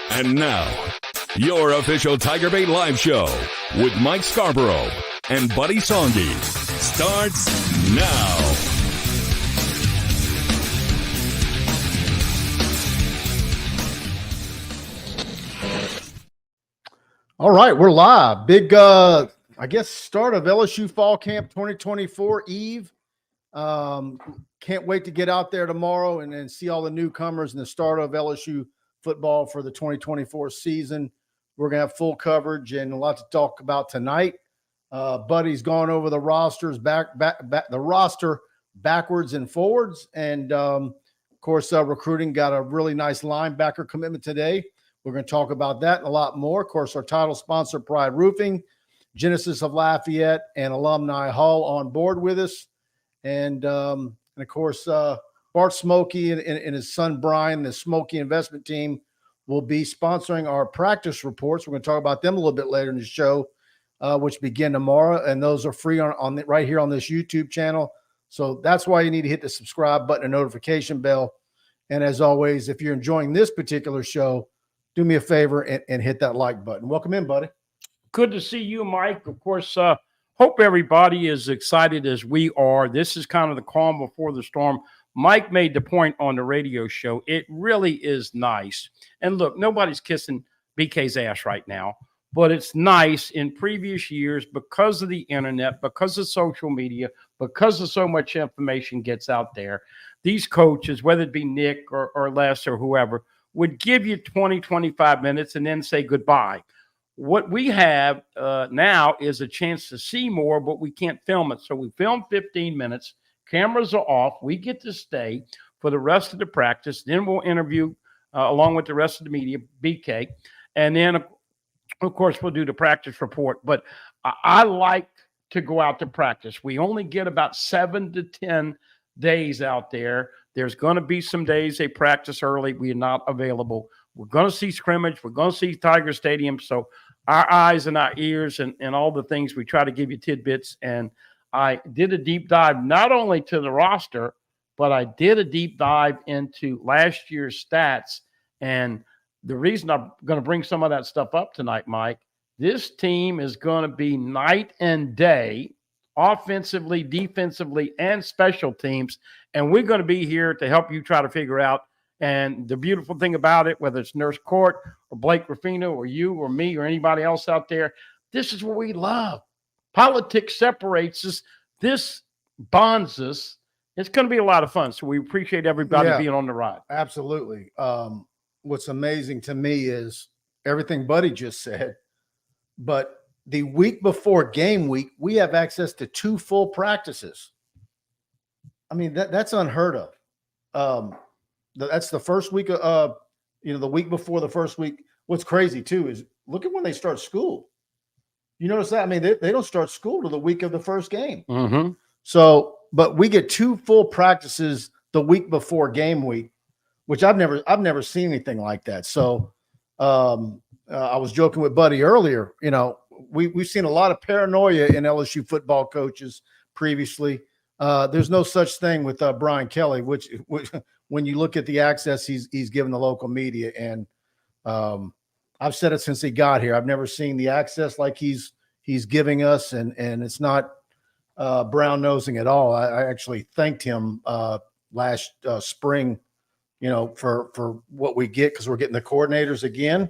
And now, your official TigerBait live show with Mike Scarborough and Buddy Songy starts now. All right, we're live. Big, I guess, start of LSU Fall Camp 2024 Eve. Can't wait to get out there tomorrow and see all the newcomers and the start of LSU football for the 2024 season. We're going to have full coverage and a lot to talk about tonight. Buddy's gone over the rosters, the roster backwards and forwards. And, of course, recruiting got a really nice linebacker commitment today. We're going to talk about that and a lot more. Of course, our title sponsor, Pride Roofing, Genesis of Lafayette, and Alumni Hall on board with us. And of course, Bart Smokey and his son, Brian, the Smokey investment team, will be sponsoring our practice reports. We're going to talk about them a little bit later in the show, which begin tomorrow. And those are free right here on this YouTube channel. So that's why you need to hit the subscribe button and notification bell. And as always, if you're enjoying this particular show, do me a favor and hit that like button. Welcome in, buddy. Good to see you, Mike. Of course, hope everybody is excited as we are. This is kind of the calm before the storm. Mike made the point on the radio show. It really is nice. And look, nobody's kissing BK's ass right now, but it's nice in previous years because of the internet, because of social media, because of so much information gets out there. These coaches, whether it be Nick or Les or whoever, would give you 20, 25 minutes and then say goodbye. What we have now is a chance to see more, but we can't film it. So we film 15 minutes. Cameras are off. We get to stay for the rest of the practice. Then we'll interview, along with the rest of the media, BK. And then, of course, we'll do the practice report. But I like to go out to practice. We only get about 7 to 10 days out there. There's going to be some days they practice early. We are not available. We're going to see scrimmage. We're going to see Tiger Stadium. So our eyes and our ears and all the things, we try to give you tidbits. And I did a deep dive not only to the roster, but I did a deep dive into last year's stats. And the reason I'm going to bring some of that stuff up tonight, Mike, this team is going to be night and day, offensively, defensively, and special teams. And we're going to be here to help you try to figure out. And the beautiful thing about it, whether it's Nurse Court or Blake Ruffino or you or me or anybody else out there, this is what we love. Politics separates us. This bonds us. It's going to be a lot of fun. So we appreciate everybody being on the ride. Absolutely. What's amazing to me is everything Buddy just said, but the week before game week, we have access to 2 full practices. I mean, that's unheard of. That's the first week of, the week before the first week. What's crazy too is look at when they start school. You notice that? I mean, they don't start school till the week of the first game. Mm-hmm. So, but we get 2 full practices the week before game week, which I've never seen anything like that. So, I was joking with Buddy earlier. We've seen a lot of paranoia in LSU football coaches previously. There's no such thing with Brian Kelly, which when you look at the access he's given the local media, and I've said it since he got here. I've never seen the access like he's giving us, and it's not brown nosing at all. I actually thanked him last spring, for what we get, because we're getting the coordinators again.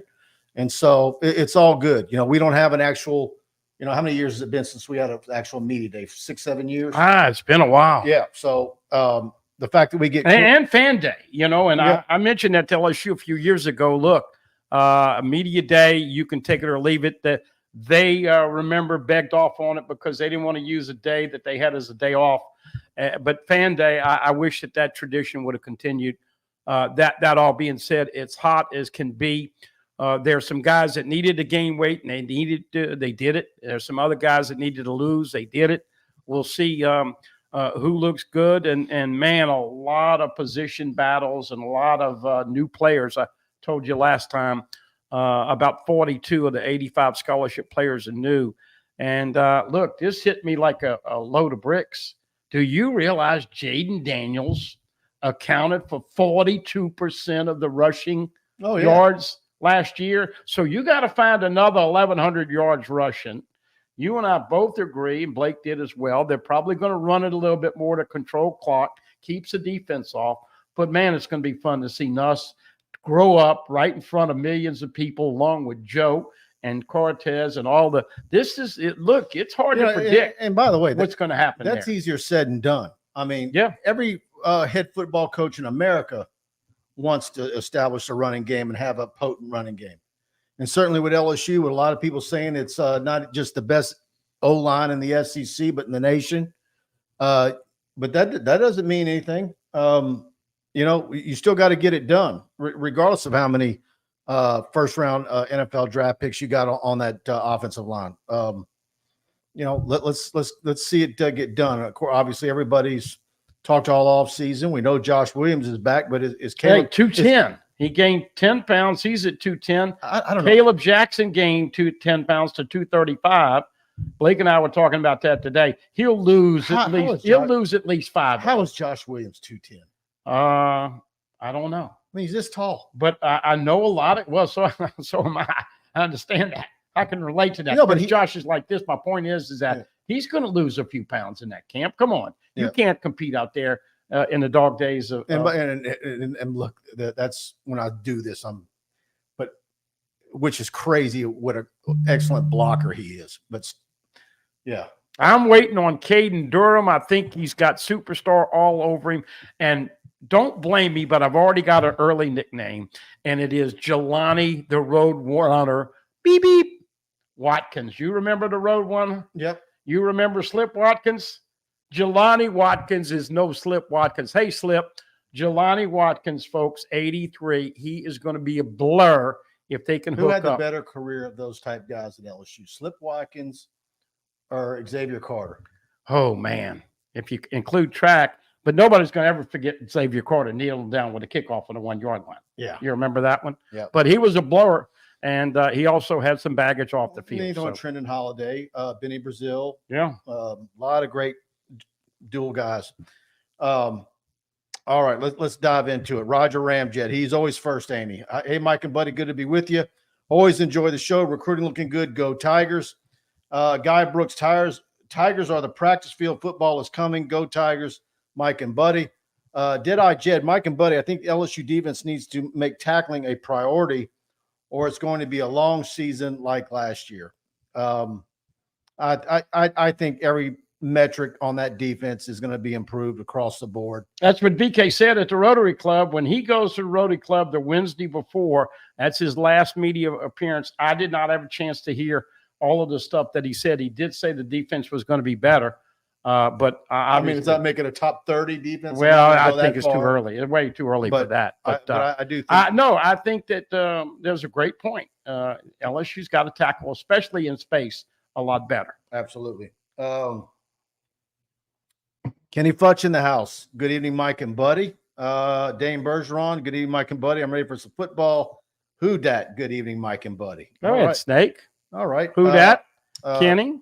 And so it's all good. We don't have an actual, how many years has it been since we had an actual media day? 6, 7 years? It's been a while. Yeah. So the fact that we get and fan day, and yeah. I mentioned that to LSU a few years ago. Look, a media day, you can take it or leave it. That they begged off on it because they didn't want to use a day that they had as a day off. But fan day, I wish that tradition would have continued. That all being said, it's hot as can be. There's some guys that needed to gain weight, and they did it. There's some other guys that needed to lose. They did it. We'll see who looks good. And man, a lot of position battles and a lot of new players. I told you last time about 42 of the 85 scholarship players are new. And look, this hit me like a load of bricks. Do you realize Jaden Daniels accounted for 42% of the rushing yards last year. So you got to find another 1,100 yards rushing. You and I both agree, and Blake did as well. They're probably going to run it a little bit more to control clock, keeps the defense off. But, man, it's going to be fun to see Nuss grow up right in front of millions of people along with Joe and Cortez and all the – this is – look, it's hard to predict. And by the way, what's going to happen that's easier said than done. I mean, every head football coach in America wants to establish a running game and have a potent running game. And certainly with LSU, with a lot of people saying it's not just the best O-line in the SEC, but in the nation. But that doesn't mean anything. You still got to get it done, regardless of how many first-round NFL draft picks you got on that offensive line. Let's see it get done. Of course, obviously, everybody's talked all off season. We know Josh Williams is back, but is Caleb 210? He gained 10 pounds. He's at 210. I don't know. Caleb Jackson gained 10 pounds to 235. Blake and I were talking about that today. He'll lose at least 5. How is Josh Williams 210? I don't know. I mean, he's this tall. But I know a lot of – well, so am I. I understand that. I can relate to that. No, but Josh is like this. My point is that he's going to lose a few pounds in that camp. Come on. You can't compete out there in the dog days of and look, that's when I do this. Which is crazy what an excellent blocker he is. But yeah, I'm waiting on Caden Durham. I think he's got superstar all over him. And don't blame me, but I've already got an early nickname, and it is Jelani the Road Runner. Beep beep Watkins. You remember the Road Runner? Yep. You remember Slip Watkins? Jelani Watkins is no Slip Watkins. Hey, Slip. Jelani Watkins, folks, 83. He is going to be a blur if they can hook up. Who had the better career of those type guys at LSU? Slip Watkins or Xavier Carter? Oh, man. If you include track, but nobody's going to ever forget Xavier Carter kneeling down with a kickoff on the 1 yard line. Yeah. You remember that one? Yeah. But he was a blower, and he also had some baggage off the field. On Trendon Holiday, Benny Brazil. Yeah. A lot of great dual guys. All right, let's dive into it. Roger Ramjet, he's always first, Amy. Hey, Mike and Buddy, good to be with you. Always enjoy the show. Recruiting looking good. Go Tigers. Guy Brooks, Tigers are the practice field. Football is coming. Go Tigers, Mike and Buddy. Deadeye Jed, Mike and Buddy, I think LSU defense needs to make tackling a priority, or it's going to be a long season like last year. I think every metric on that defense is going to be improved across the board. That's what BK said at the Rotary Club. When he goes to the Rotary Club the Wednesday before, that's his last media appearance. I did not have a chance to hear all of the stuff that he said. He did say the defense was going to be better. But I mean, does that make it a top 30 defense? Well, I think it's too early. It's way too early for that. But I do think. No, I think that there's a great point. LSU's got to tackle, especially in space, a lot better. Absolutely. Kenny Futch in the house. Good evening, Mike and Buddy. Dane Bergeron. Good evening, Mike and Buddy. I'm ready for some football. Who dat? Good evening, Mike and Buddy. All right, Snake. All right. Who dat? Kenny.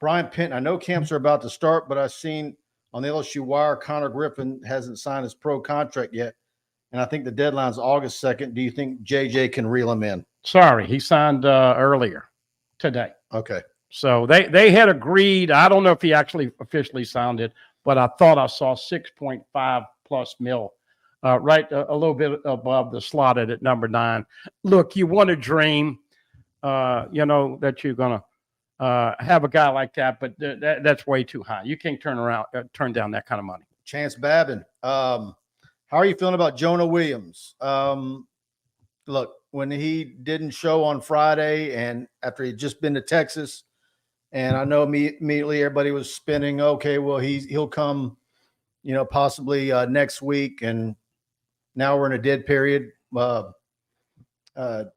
Brian Penn. I know camps are about to start, but I've seen on the LSU wire, Connor Griffin hasn't signed his pro contract yet. And I think the deadline's August 2nd. Do you think JJ can reel him in? Sorry, he signed earlier today. Okay. So they had agreed. I don't know if he actually officially signed it, but I thought I saw 6.5 plus mil, right a little bit above the slotted at number 9. Look, you want to dream, that you're going to have a guy like that, but that's way too high. You can't turn down that kind of money. Chance Babin. How are you feeling about Jonah Williams? Look, when he didn't show on Friday and after he'd just been to Texas, and I know immediately everybody was spinning, okay, well, he'll come, possibly next week. And now we're in a dead period. I got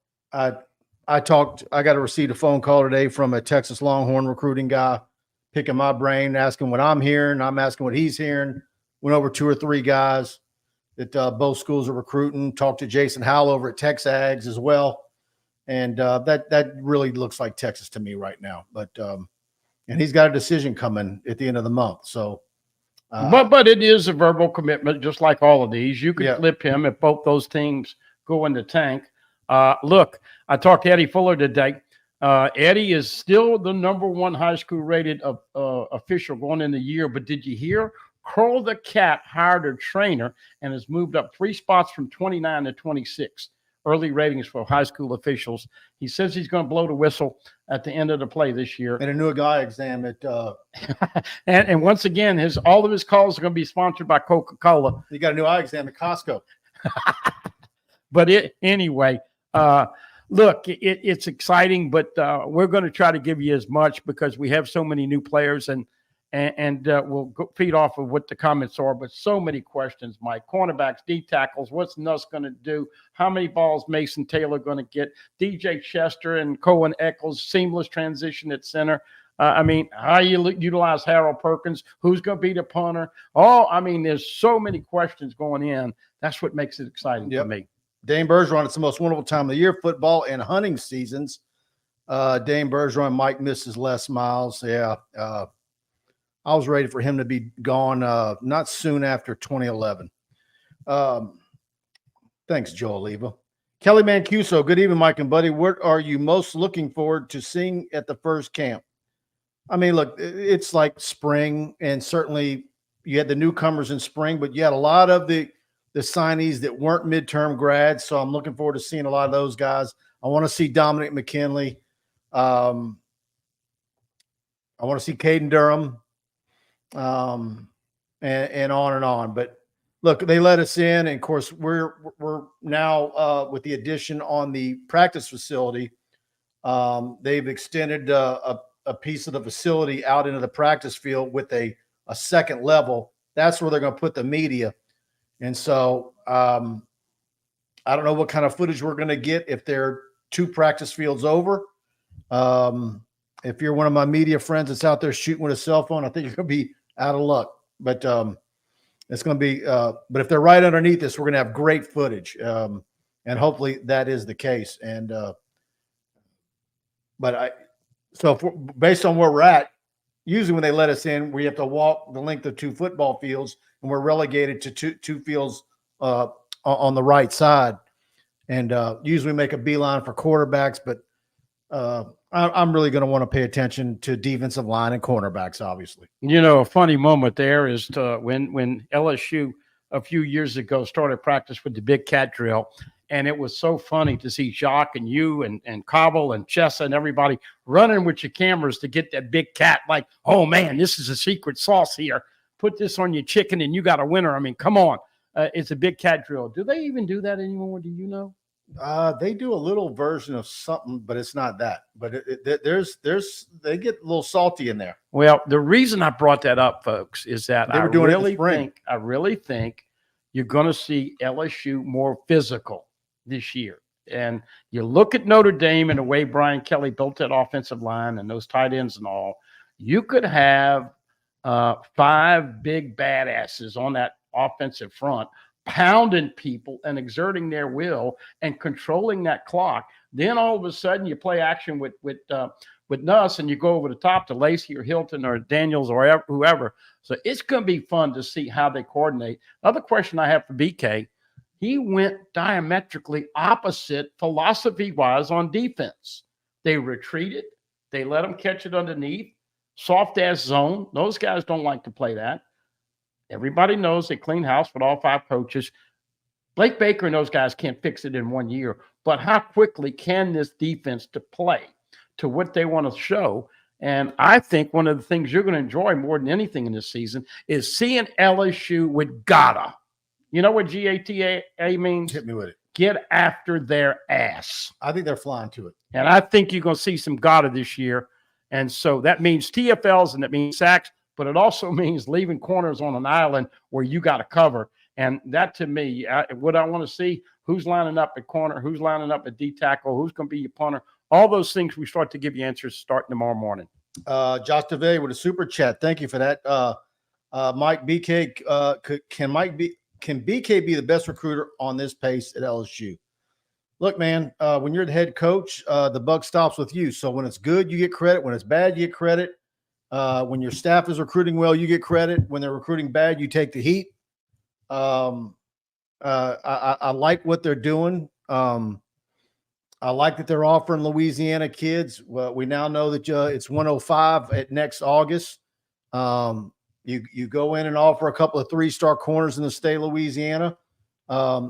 to receive a phone call today from a Texas Longhorn recruiting guy, picking my brain, asking what I'm hearing. I'm asking what he's hearing. Went over 2 or 3 guys that both schools are recruiting. Talked to Jason Howell over at Texags as well. And that really looks like Texas to me right now. But and he's got a decision coming at the end of the month. So, but it is a verbal commitment, just like all of these. You could flip him if both those teams go in the tank. Look, I talked to Eddie Fuller today. Eddie is still the #1 high school rated official going in the year. But did you hear? Curl the Cat hired a trainer and has moved up 3 spots from 29 to 26. Early ratings for high school officials. He says he's going to blow the whistle at the end of the play this year. And a new guy exam at and once again, all of his calls are going to be sponsored by Coca-Cola. He got a new eye exam at Costco. But anyway, look, it's exciting, but we're going to try to give you as much because we have so many new players, and we'll feed off of what the comments are. But so many questions, Mike. Cornerbacks, D tackles, what's Nuss going to do? How many balls Mason Taylor going to get? DJ Chester and Cohen Eccles, seamless transition at center. How you utilize Harold Perkins? Who's going to be the punter? There's so many questions going in. That's what makes it exciting for me. Dane Bergeron, it's the most wonderful time of the year, football and hunting seasons. Dane Bergeron, Mike misses Les Miles. Yeah. I was ready for him to be gone not soon after 2011. Thanks, Joe Oliva. Kelly Mancuso, good evening, Mike and Buddy. What are you most looking forward to seeing at the first camp? Look, it's like spring, and certainly you had the newcomers in spring, but you had a lot of the signees that weren't midterm grads, so I'm looking forward to seeing a lot of those guys. I want to see Dominic McKinley. I want to see Caden Durham. And on. But look, they let us in, and of course we're now with the addition on the practice facility. They've extended a piece of the facility out into the practice field with a second level. That's where they're going to put the media. And so I don't know what kind of footage we're going to get if they're 2 practice fields over. If you're one of my media friends that's out there shooting with a cell phone, I think you're going to be out of luck. But it's going to be but if they're right underneath us, we're going to have great footage. And hopefully that is the case. And based on where we're at, usually when they let us in, we have to walk the length of 2 football fields, and we're relegated to two fields on the right side. And usually make a beeline for quarterbacks, but I'm really going to want to pay attention to defensive line and cornerbacks, obviously. A funny moment there is when LSU a few years ago started practice with the big cat drill, and it was so funny to see Jacques and you and Cobble and Chessa and everybody running with your cameras to get that big cat. Like, oh man, this is a secret sauce here. Put this on your chicken and you got a winner. Come on. It's a big cat drill. Do they even do that anymore? Do you know? They do a little version of something, but it's not that. But they get a little salty in there. Well, the reason I brought that up, folks, is that I really think you're going to see LSU more physical this year. And you look at Notre Dame and the way Brian Kelly built that offensive line and those tight ends and all, you could have 5 big badasses on that offensive front, pounding people and exerting their will and controlling that clock. Then all of a sudden you play action with Nuss and you go over the top to Lacey or Hilton or Daniels or whoever. So it's going to be fun to see how they coordinate. Other question I have for BK, he went diametrically opposite philosophy-wise on defense. They retreated. They let them catch it underneath. Soft-ass zone. Those guys don't like to play that. Everybody knows they clean house with all 5 coaches. Blake Baker and those guys can't fix it in 1 year. But how quickly can this defense to play to what they want to show? And I think one of the things you're going to enjoy more than anything in this season is seeing LSU with GATA. You know what GATA means? Hit me with it. Get after their ass. I think they're flying to it. And I think you're going to see some GATA this year. And so that means TFLs and that means sacks, but it also means leaving corners on an island where you got to cover. And that, to me, what I want to see, who's lining up at corner, who's lining up at D tackle, who's going to be your punter, all those things we start to give you answers starting tomorrow morning. Josh DeVay with a super chat. Thank you for that. Mike BK, can BK be the best recruiter on this pace at LSU? Look, man, when you're the head coach, the buck stops with you. So when it's good, you get credit. When it's bad, you get credit. When your staff is recruiting well, you get credit. When they're recruiting bad, you take the heat. I like what they're doing. I like that they're offering Louisiana kids. Well, we now know that it's 105 at next August. You go in and offer a couple of 3-star corners in the state of Louisiana. I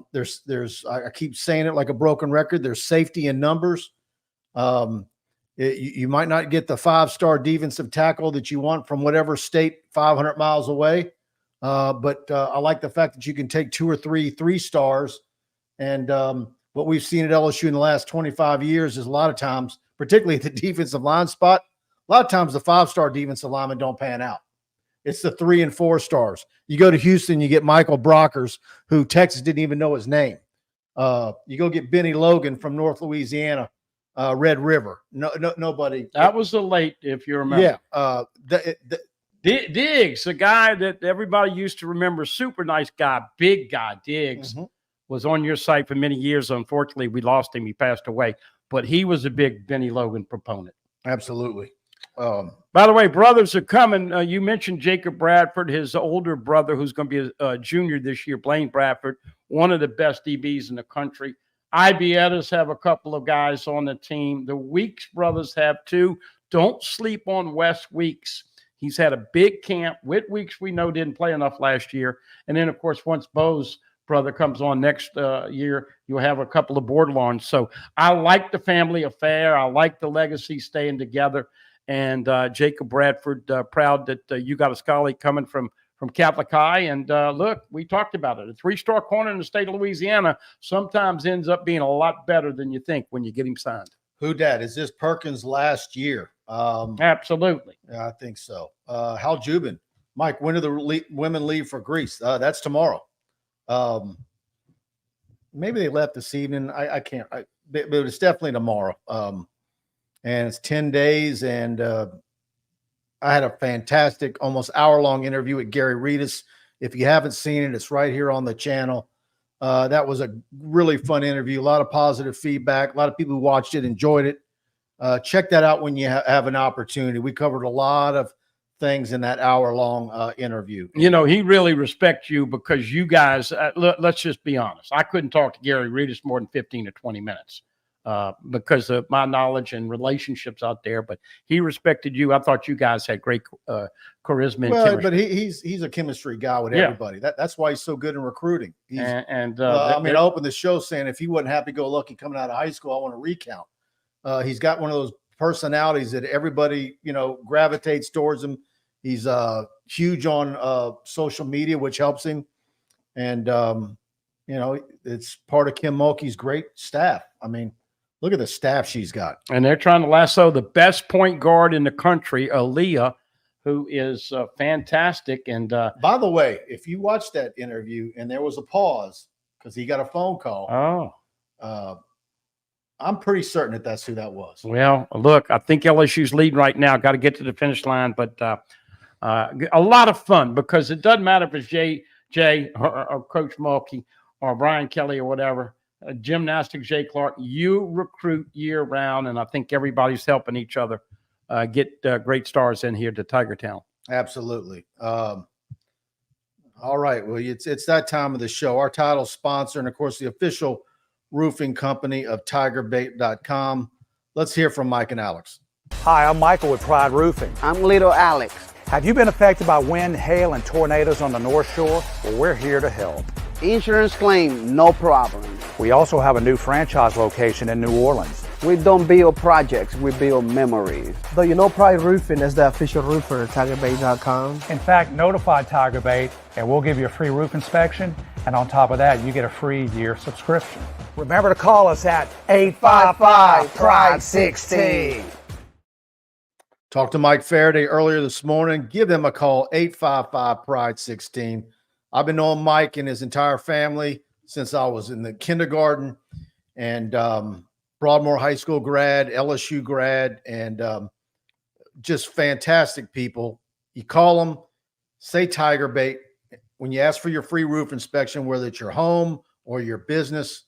keep saying it like a broken record. There's safety in numbers. You might not get the 5-star defensive tackle that you want from whatever state 500 miles away. But I like the fact that you can take 2 or 3 stars. And what we've seen at LSU in the last 25 years is a lot of times, particularly at the defensive line spot, a lot of times the 5-star defensive linemen don't pan out. It's the 3 and 4 stars. You go to Houston, you get Michael Brockers, who Texas didn't even know his name. You go get Benny Logan from North Louisiana, Red River. Nobody. That was the late, if you remember. Yeah. Diggs, the guy that everybody used to remember, super nice guy, big guy, Diggs, was on your site for many years. Unfortunately, we lost him. He passed away. But he was a big Benny Logan proponent. Absolutely. By the way, brothers are coming. You mentioned Jacob Bradford, his older brother, who's going to be a junior this year, Blaine Bradford, one of the best DBs in the country. Ibietta's have a couple of guys on the team. The Weeks brothers have 2. Don't sleep on Wes Weeks. He's had a big camp. Whit Weeks, we know, didn't play enough last year. And then, of course, once Bo's brother comes on next year, you'll have a couple of board-alongs. So I like the family affair. I like the legacy staying together. And Jacob Bradford, proud that you got a scholarly coming from Catholic High. And look, we talked about it. A 3-star corner in the state of Louisiana sometimes ends up being a lot better than you think when you get him signed. Who dat? Is this Perkins' last year? Absolutely. Yeah, I think so. Hal Jubin. Mike, when do the women leave for Greece? That's tomorrow. Maybe they left this evening. I can't. But it's definitely tomorrow. And it's 10 days. And I had a fantastic, almost hour-long interview with Gary Reedus. If you haven't seen it, it's right here on the channel. That was a really fun interview. A lot of positive feedback. A lot of people who watched it enjoyed it. Check that out when you have an opportunity. We covered a lot of things in that hour-long interview. You know, he really respects you because you guys, let's just be honest. I couldn't talk to Gary Reedus more than 15 to 20 minutes because of my knowledge and relationships out there. But he respected you. I thought you guys had great charisma. Well, but he's a chemistry guy with everybody. That's why he's so good in recruiting. I opened the show saying if he wasn't happy-go-lucky coming out of high school, I want to recount. He's got one of those personalities that everybody, gravitates towards him. He's huge on social media, which helps him. And, it's part of Kim Mulkey's great staff. I mean, look at the staff she's got. And they're trying to lasso the best point guard in the country, Aaliyah, who is fantastic. And by the way, if you watched that interview and there was a pause because he got a phone call. I'm pretty certain that's who that was. Well, look, I think LSU's leading right now. Got to get to the finish line, but a lot of fun because it doesn't matter if it's Jay or Coach Mulkey or Brian Kelly or whatever. Gymnastics, Jay Clark, you recruit year round, and I think everybody's helping each other get great stars in here to Tiger Town. Absolutely. All right. Well, it's that time of the show. Our title sponsor, and of course, the official roofing company of TigerBait.com. Let's hear from Mike and Alex. Hi, I'm Michael with Pride Roofing. I'm Little Alex. Have you been affected by wind, hail, and tornadoes on the North Shore? Well, we're here to help. Insurance claim, no problem. We also have a new franchise location in New Orleans. We don't build projects, we build memories. Though you know Pride Roofing is the official roofer of TigerBait.com. In fact, notify TigerBait and we'll give you a free roof inspection. And on top of that, you get a free year subscription. Remember to call us at 855-PRIDE-16. Talked to Mike Faraday earlier this morning. Give them a call, 855-PRIDE-16. I've been knowing Mike and his entire family since I was in the kindergarten, and Broadmoor High School grad, LSU grad, and just fantastic people. You call them, say TigerBait. When you ask for your free roof inspection, whether it's your home or your business,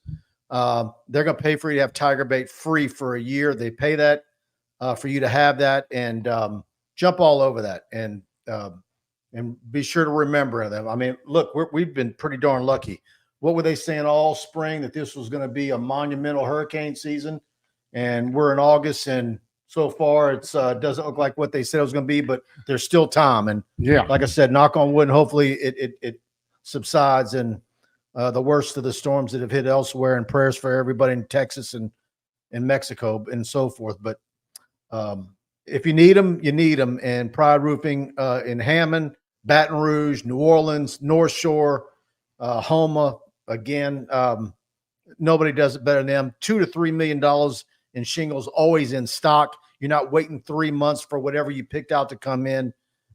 they're going to pay for you to have TigerBait free for a year. They pay that for you to have that, and jump all over that. And be sure to remember them. I mean, look, we've been pretty darn lucky. What were they saying all spring, that this was going to be a monumental hurricane season? and we're in August, and so far it's doesn't look like what they said it was going to be, but there's still time. And like I said, knock on wood, and hopefully it subsides and the worst of the storms that have hit elsewhere, and prayers for everybody in Texas and in Mexico and so forth. But if you need them, you need them. And Pride Roofing in Hammond, Baton Rouge, New Orleans, North Shore, Homa, again, nobody does it better than them. $2 to $3 million in shingles, always in stock. You're not waiting 3 months for whatever you picked out to come in.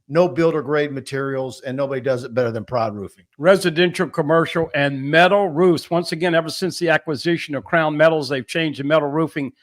No builder grade materials, and nobody does it better than Pride Roofing. Residential, commercial, and metal roofs. Once again, ever since the acquisition of Crown Metals, they've changed the metal roofing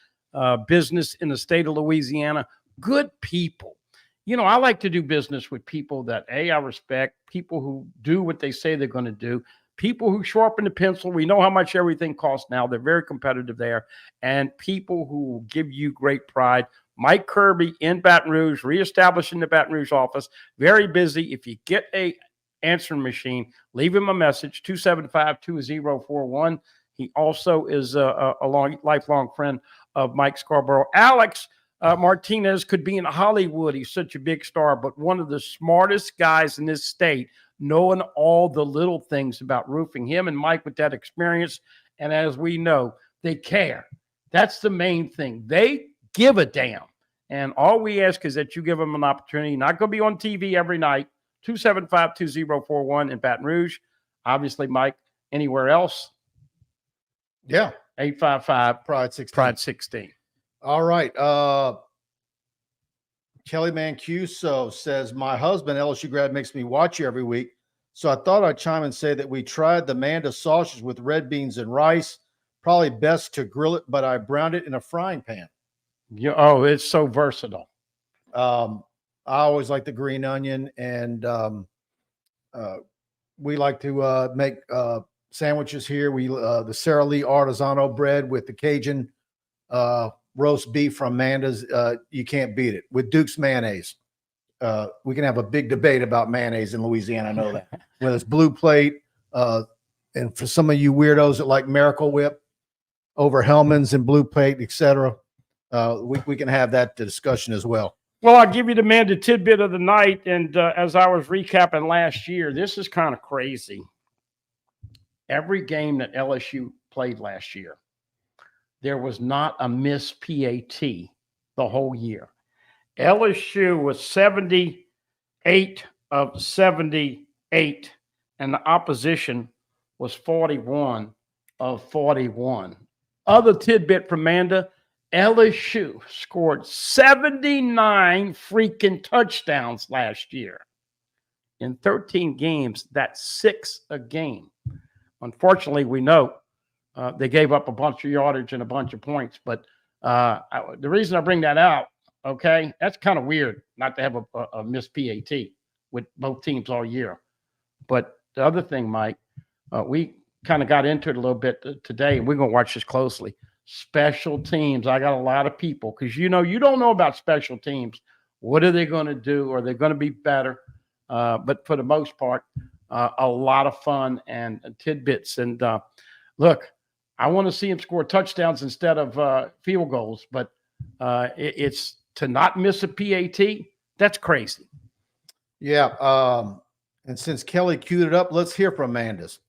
business in the state of Louisiana. Good people. You know, I like to do business with people that, I respect, people who do what they say they're going to do, people who sharpen the pencil. We know how much everything costs now. They're very competitive there. And people who will give you great pride. Mike Kirby in Baton Rouge, reestablishing the Baton Rouge office. Very busy. If you get a answering machine, leave him a message, 275-2041. He also is a lifelong friend of Mike Scarborough. Alex Martinez could be in Hollywood. He's such a big star, but one of the smartest guys in this state, knowing all the little things about roofing. Him and Mike with that experience. And as we know, they care. That's the main thing. They give a damn. And all we ask is that you give them an opportunity. Not going to be on TV every night. 275-2041 in Baton Rouge. Obviously, Mike, anywhere else? Yeah. 855 Pride 16. Pride 16. All right. Kelly Mancuso says, my husband, LSU grad, makes me watch you every week. So I thought I'd chime and say that we tried the Manda sausage with red beans and rice. Probably best to grill it, but I browned it in a frying pan. Yeah, oh, it's so versatile. I always like the green onion, and we like to make sandwiches here. We the Sara Lee Artisano bread with the Cajun roast beef from Manda's. You can't beat it with Duke's mayonnaise. We can have a big debate about mayonnaise in Louisiana. I know that. Whether it's Blue Plate, and for some of you weirdos that like Miracle Whip over Hellman's and Blue Plate, etc., we can have that discussion as well. Well, I'll give you the Manda tidbit of the night. And as I was recapping last year, this is kind of crazy. Every game that LSU played last year, there was not a missed PAT the whole year. LSU was 78 of 78, and the opposition was 41 of 41. Other tidbit from Manda, LSU scored 79 freaking touchdowns last year. In 13 games, that's 6 a game. Unfortunately, we know they gave up a bunch of yardage and a bunch of points. But the reason I bring that out, okay, that's kind of weird not to have a missed PAT with both teams all year. But the other thing, Mike, we kind of got into it a little bit today, and we're going to watch this closely. Special teams. I got a lot of people because, you know, you don't know about special teams. What are they going to do? Are they going to be better? But for the most part, a lot of fun and tidbits. And look, I want to see him score touchdowns instead of field goals. But it's to not miss a PAT. That's crazy. Yeah. And since Kelly queued it up, let's hear from Amanda's.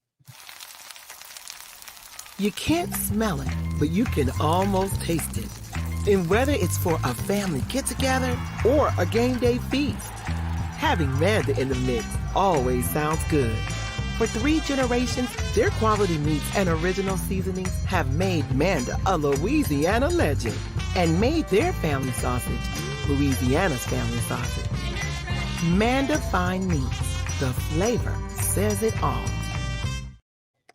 You can't smell it, but you can almost taste it. And whether it's for a family get-together or a game day feast, having Manda in the mix always sounds good. For 3 generations, their quality meats and original seasonings have made Manda a Louisiana legend and made their family sausage Louisiana's family sausage. Manda Fine Meats, the flavor says it all.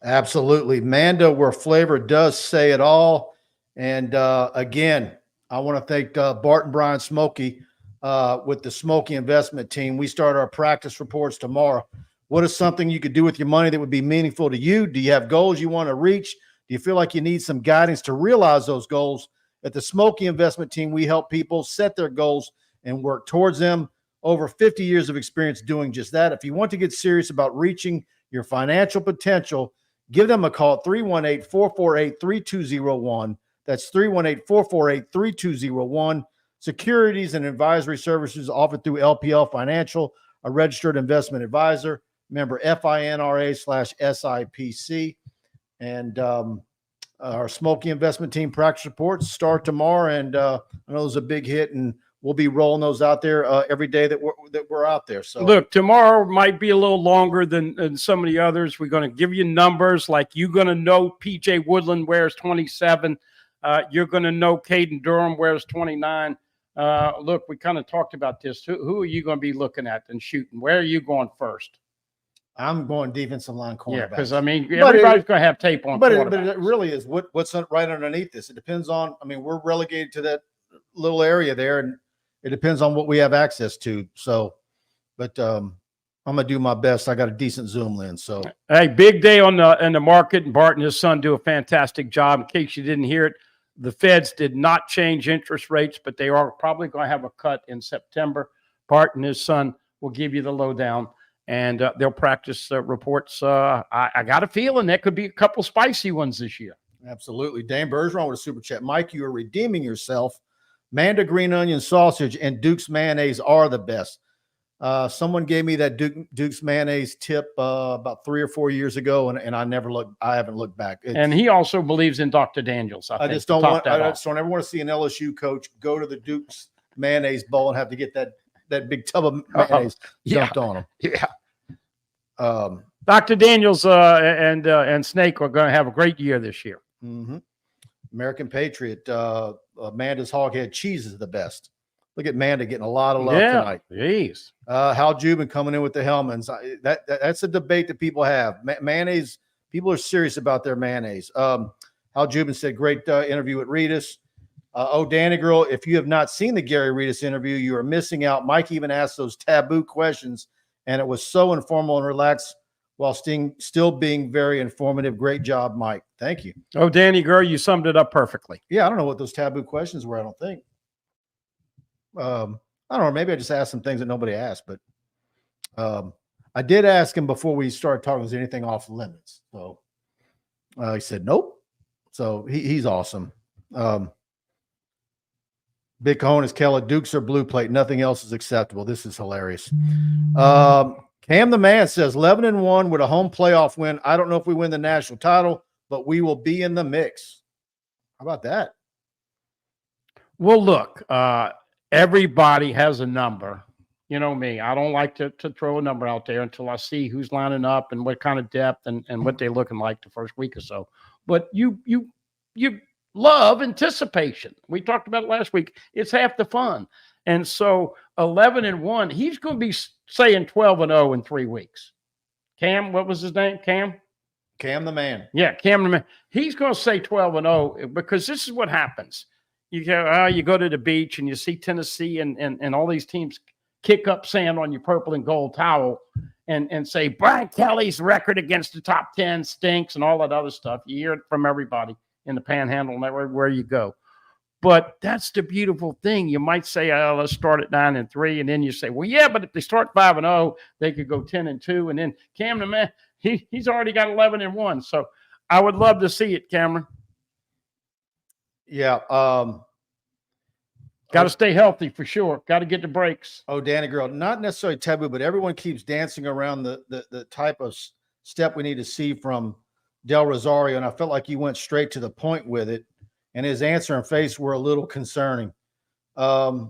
Absolutely. Manda, where flavor does say it all. And again, I want to thank Bart and Brian Smokey with the Smokey investment team. We start our practice reports tomorrow. What is something you could do with your money that would be meaningful to you? Do you have goals you want to reach? Do you feel like you need some guidance to realize those goals? At the Smokey investment team, we help people set their goals and work towards them. Over 50 years of experience doing just that. If you want to get serious about reaching your financial potential, give them a call at 318-448-3201. That's 318-448-3201. Securities and advisory services offered through LPL Financial, a registered investment advisor, member FINRA/SIPC. And our Smoky investment team practice reports start tomorrow. And I know it's a big hit, and we'll be rolling those out there every day that we're out there. So look, tomorrow might be a little longer than some of the others. We're going to give you numbers like you're going to know PJ Woodland wears 27. You're going to know Caden Durham wears 29. Look, we kind of talked about this. Who are you going to be looking at and shooting? Where are you going first? I'm going defensive line cornerback. Yeah, because I mean, everybody's going to have tape on. But it really is what's right underneath this. It depends on. I mean, we're relegated to that little area there, and it depends on what we have access to. So, but I'm gonna do my best. I got a decent zoom lens. So, hey, big day in the market, and Bart and his son do a fantastic job. In case you didn't hear it, the Feds did not change interest rates, but they are probably going to have a cut in September. Bart and his son will give you the lowdown, and they'll practice reports. I got a feeling there could be a couple spicy ones this year. Absolutely. Dan Bergeron with a super chat. Mike, you are redeeming yourself. Manda green onion sausage and Duke's mayonnaise are the best. Someone gave me that Duke's mayonnaise tip about 3 or 4 years ago, and I haven't looked back. And he also believes in Dr. Daniels. I just don't ever want to see an LSU coach go to the Duke's mayonnaise bowl and have to get that big tub of mayonnaise dumped on him. Yeah. Dr. Daniels and Snake are going to have a great year this year. Mm-hmm. American Patriot, Amanda's Hoghead cheese is the best. Look at Amanda getting a lot of love tonight. Jeez. Hal Jubin coming in with the Hellmans. That's a debate that people have. Mayonnaise, people are serious about their mayonnaise. Hal Jubin said, great interview with Reedus. Danny Girl, if you have not seen the Gary Reedus interview, you are missing out. Mike even asked those taboo questions, and it was so informal and relaxed while still being very informative. Great job, Mike. Thank you. Danny Girl, you summed it up perfectly. Yeah, I don't know what those taboo questions were, I don't think. I don't know. Maybe I just asked some things that nobody asked, but I did ask him before we started talking, was anything off limits? So he said, nope. So he's awesome. Big Cojones Kella, Dukes or blue plate. Nothing else is acceptable. This is hilarious. Cam the Man says 11-1 with a home playoff win. I don't know if we win the national title, but we will be in the mix. How about that? Well, look, everybody has a number. You know me. I don't like to throw a number out there until I see who's lining up and what kind of depth and what they're looking like the first week or so. But you love anticipation. We talked about it last week. It's half the fun. And so 11-1, he's going to be saying 12-0 in 3 weeks. Cam, what was his name? Cam the Man. Yeah, Cam the Man. He's going to say 12-0 because this is what happens. You go to the beach and you see Tennessee and all these teams kick up sand on your purple and gold towel and say Brian Kelly's record against the top 10 stinks and all that other stuff. You hear it from everybody in the Panhandle and everywhere you go. But that's the beautiful thing. You might say, let's start at 9-3, and then you say, well, yeah, but if they start 5-0, they could go 10-2, and then Cam the Man, he's already got 11-1. So I would love to see it, Cameron. Yeah. Got to stay healthy for sure. Got to get the breaks. Danny Girl, not necessarily taboo, but everyone keeps dancing around the type of step we need to see from Del Rosario, and I felt like he went straight to the point with it, and his answer and face were a little concerning. I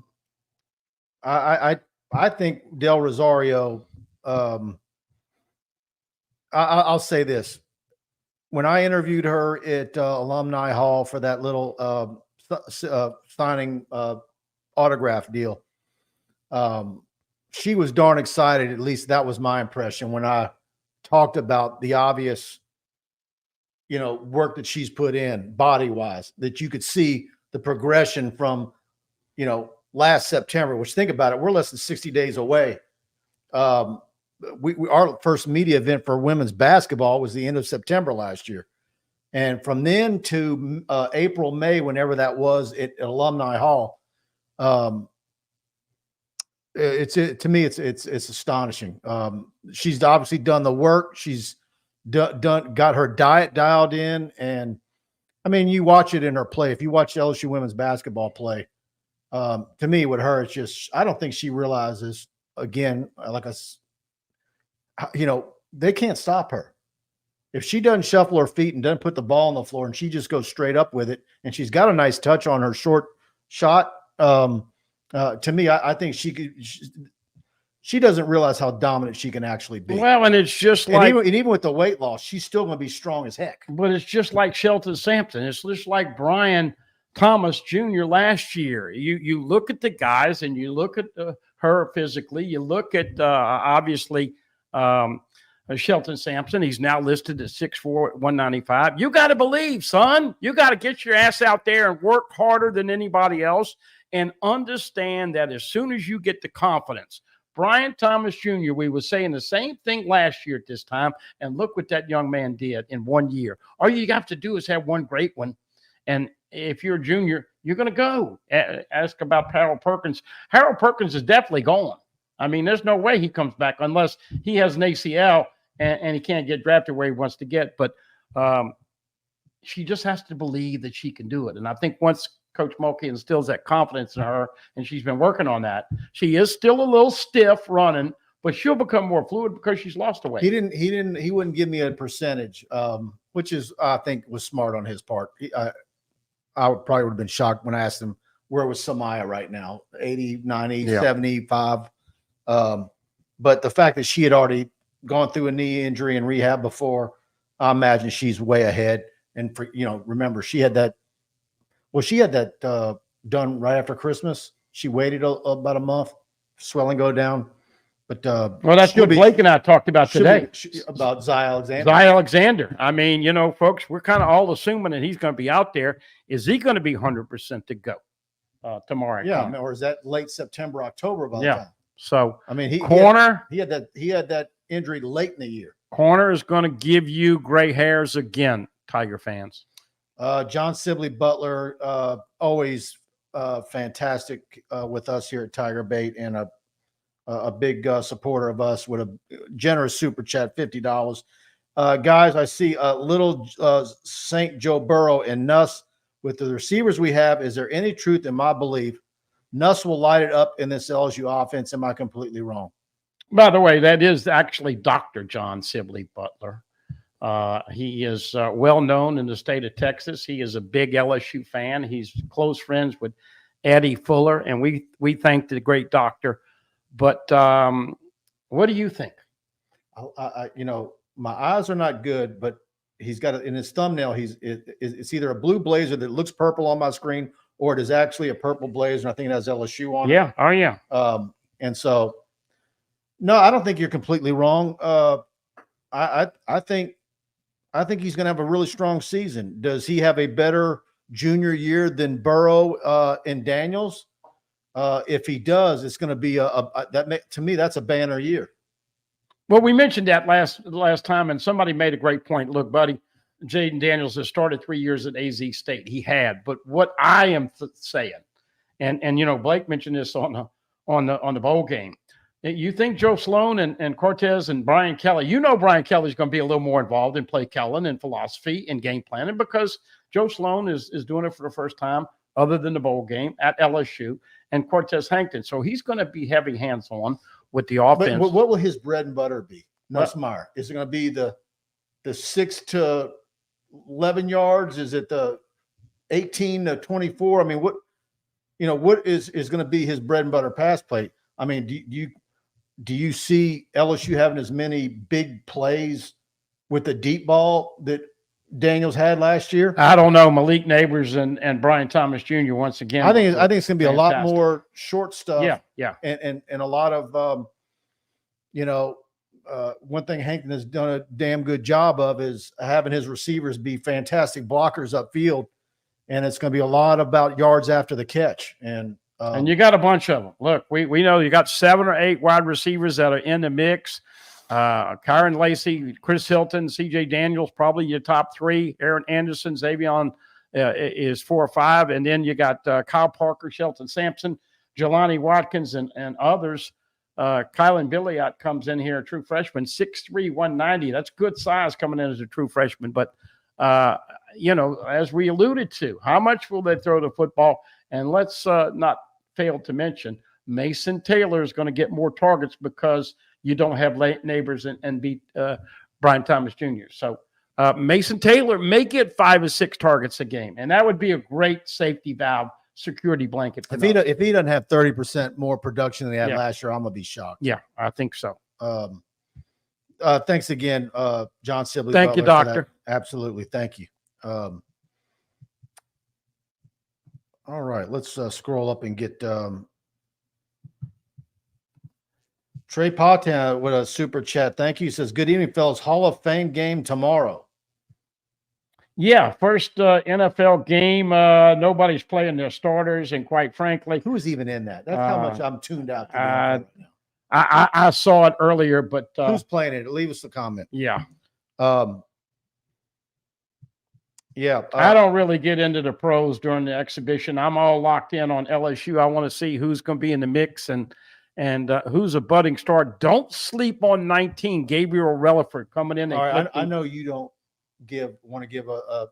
think Del Rosario. I'll say this: when I interviewed her at Alumni Hall for that little signing autograph deal, she was darn excited. At least that was my impression when I talked about the obvious, work that she's put in body-wise, that you could see the progression from, last September, which, think about it, we're less than 60 days away. Our first media event for women's basketball was the end of September last year. And from then to April, May, whenever that was at Alumni Hall, to me, it's astonishing. She's obviously done the work. She's got her diet dialed in, and I mean, you watch it in her play. If you watch LSU women's basketball play, to me, with her, it's just I don't think she realizes. Again, they can't stop her. If she doesn't shuffle her feet and doesn't put the ball on the floor and she just goes straight up with it, and she's got a nice touch on her short shot, to me, I think she doesn't realize how dominant she can actually be. Well, and it's just and like even with the weight loss, she's still going to be strong as heck. But it's just like Shelton Sampson. It's just like Brian Thomas Jr. last year. You look at the guys and you look at her physically. You look at obviously Shelton Sampson. He's now listed at 6'4", 195. You got to believe, son. You got to get your ass out there and work harder than anybody else and understand that as soon as you get the confidence. Brian Thomas Jr., we were saying the same thing last year at this time, and look what that young man did in 1 year. All you have to do is have one great one, and if you're a junior, you're going to go. Ask about Harold Perkins. Harold Perkins is definitely gone. I mean, there's no way he comes back unless he has an ACL and he can't get drafted where he wants to get. But she just has to believe that she can do it. And I think once Coach Mulkey instills that confidence in her, and she's been working on that, she is still a little stiff running, but she'll become more fluid because she's lost the weight. He wouldn't give me a percentage, which is, I think, was smart on his part. I would probably have been shocked when I asked him where was Samaya right now, 80, 90, 75. But the fact that she had already gone through a knee injury and rehab before, I imagine she's way ahead. And remember, she had that done right after Christmas. She waited about a month, swelling go down. But that's what Blake and I talked about today. About Zy Alexander. Zy Alexander. I mean, folks, we're kind of all assuming that he's going to be out there. Is he going to be 100% to go tomorrow? Yeah, or is that late September, October by the time? So I mean, he had that injury late in the year. Corner is going to give you gray hairs again, Tiger fans. John Sibley Butler, always fantastic with us here at TigerBait, and a big supporter of us with a generous super chat, $50. Guys, I see little St. Joe Burrow and Nuss with the receivers we have. Is there any truth in my belief Nuss will light it up in this LSU offense? Am I completely wrong? By the way, that is actually Dr. John Sibley Butler. He is well known in the state of Texas. He is a big LSU fan. He's close friends with Eddie Fuller, and we thank the great doctor. But what do you think? My eyes are not good, but he's got in his thumbnail. It's either a blue blazer that looks purple on my screen, or it is actually a purple blazer. And I think it has LSU on it. Yeah. Oh yeah. And so, no, I don't think you're completely wrong. I think he's going to have a really strong season. Does he have a better junior year than Burrow and Daniels? If he does, it's going to be to me, that's a banner year. Well, we mentioned that last time, and somebody made a great point. Look, buddy, Jaden Daniels has started 3 years at AZ State. He had, but what I am saying, and Blake mentioned this on the bowl game. You think Joe Sloan and Cortez and Brian Kelly, Brian Kelly's going to be a little more involved in play calling and philosophy and game planning, because Joe Sloan is doing it for the first time other than the bowl game at LSU, and Cortez Hankton. So he's going to be heavy hands-on with the offense. But what will his bread and butter be? Nussmeier. Is it going to be the 6 to 11 yards? Is it the 18 to 24? I mean, what is going to be his bread and butter pass play? I mean, do you see LSU having as many big plays with the deep ball that Daniels had last year? I don't know. Malik Neighbors and Brian Thomas Jr. once again. I think it's going to be a lot more short stuff. Yeah. And a lot of one thing Hankton has done a damn good job of is having his receivers be fantastic blockers upfield, and it's going to be a lot about yards after the catch. And you got a bunch of them. Look, we know you got 7 or 8 wide receivers that are in the mix. Kyron Lacey, Chris Hilton, CJ Daniels, probably your top 3. Aaron Anderson, Xavion is 4 or 5. And then you got Kyle Parker, Shelton Sampson, Jelani Watkins, and others. Kylan Billiot comes in here, a true freshman, 6'3", 190. That's good size coming in as a true freshman. But as we alluded to, how much will they throw the football? And let's not fail to mention, Mason Taylor is going to get more targets because you don't have neighbors and beat Brian Thomas Jr. So Mason Taylor may get 5 or 6 targets a game, and that would be a great safety valve, security blanket. If he doesn't have 30% more production than he had last year, I'm going to be shocked. Yeah, I think so. Thanks again, John Sibley. Thank you, Doctor. Absolutely. Thank you. All right, let's scroll up and get Trey Patin with a super chat. Thank you. He says, good evening, fellas. Hall of Fame game tomorrow. Yeah, first NFL game. Nobody's playing their starters, and quite frankly, who's even in that? That's how much I'm tuned out. I saw it earlier, but who's playing it? Leave us a comment. Yeah. I don't really get into the pros during the exhibition. I'm all locked in on LSU. I want to see who's going to be in the mix and who's a budding star. Don't sleep on 19, Gabriel Relaford coming in. All right, I know you don't want to give a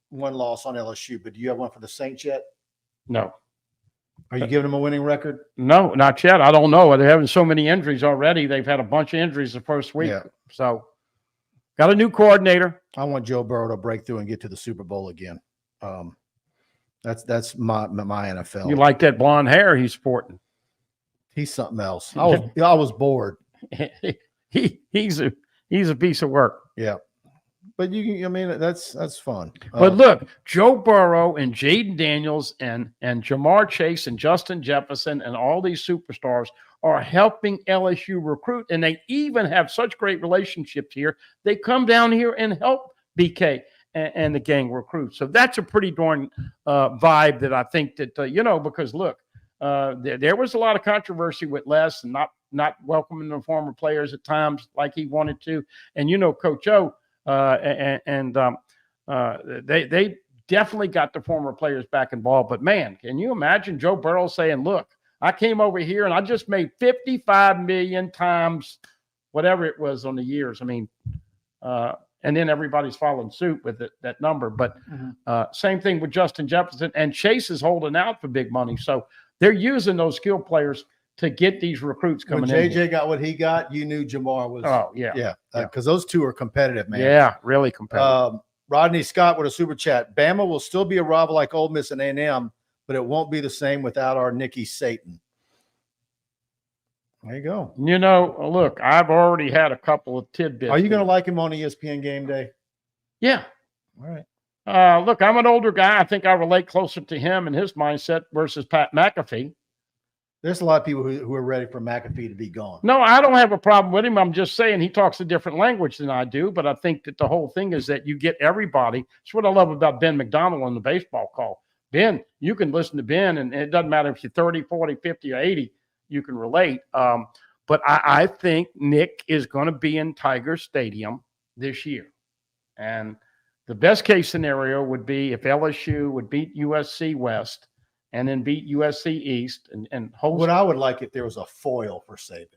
one loss on LSU, but do you have one for the Saints yet? No. Are you giving them a winning record? No, not yet. I don't know. They're having so many injuries already. They've had a bunch of injuries the first week. Yeah. So got a new coordinator. I want Joe Burrow to break through and get to the Super Bowl again. That's my NFL. You like that blonde hair he's sporting? He's something else. I was bored. He's a piece of work. Yeah. But that's fun. But look, Joe Burrow and Jaden Daniels and Jamar Chase and Justin Jefferson and all these superstars are helping LSU recruit, and they even have such great relationships here. They come down here and help BK and the gang recruit. So that's a pretty darn vibe that I think that because look, there was a lot of controversy with Les and not welcoming the former players at times like he wanted to, and Coach O. They definitely got the former players back involved. But, man, can you imagine Joe Burrow saying, look, I came over here and I just made 55 million times whatever it was on the years. And then everybody's following suit with that number. But same thing with Justin Jefferson. And Chase is holding out for big money. So they're using those skill players to get these recruits coming in. When JJ got what he got, you knew Jamar was. Oh, yeah. Yeah. Because those two are competitive, man. Yeah, really competitive. Rodney Scott with a super chat. Bama will still be a rival like Ole Miss and A&M, but it won't be the same without our Nicky Satan. There you go. Look, I've already had a couple of tidbits. Are you going to like him on ESPN Game Day? Yeah. All right. Look, I'm an older guy. I think I relate closer to him and his mindset versus Pat McAfee. There's a lot of people who are ready for McAfee to be gone. No, I don't have a problem with him. I'm just saying he talks a different language than I do. But I think that the whole thing is that you get everybody. That's what I love about Ben McDonald on the baseball call. Ben, you can listen to Ben, and it doesn't matter if you're 30, 40, 50, or 80. You can relate. But I think Nick is going to be in Tiger Stadium this year. And the best case scenario would be if LSU would beat USC West and then beat USC East and host. What I would like if there was a foil for Saban.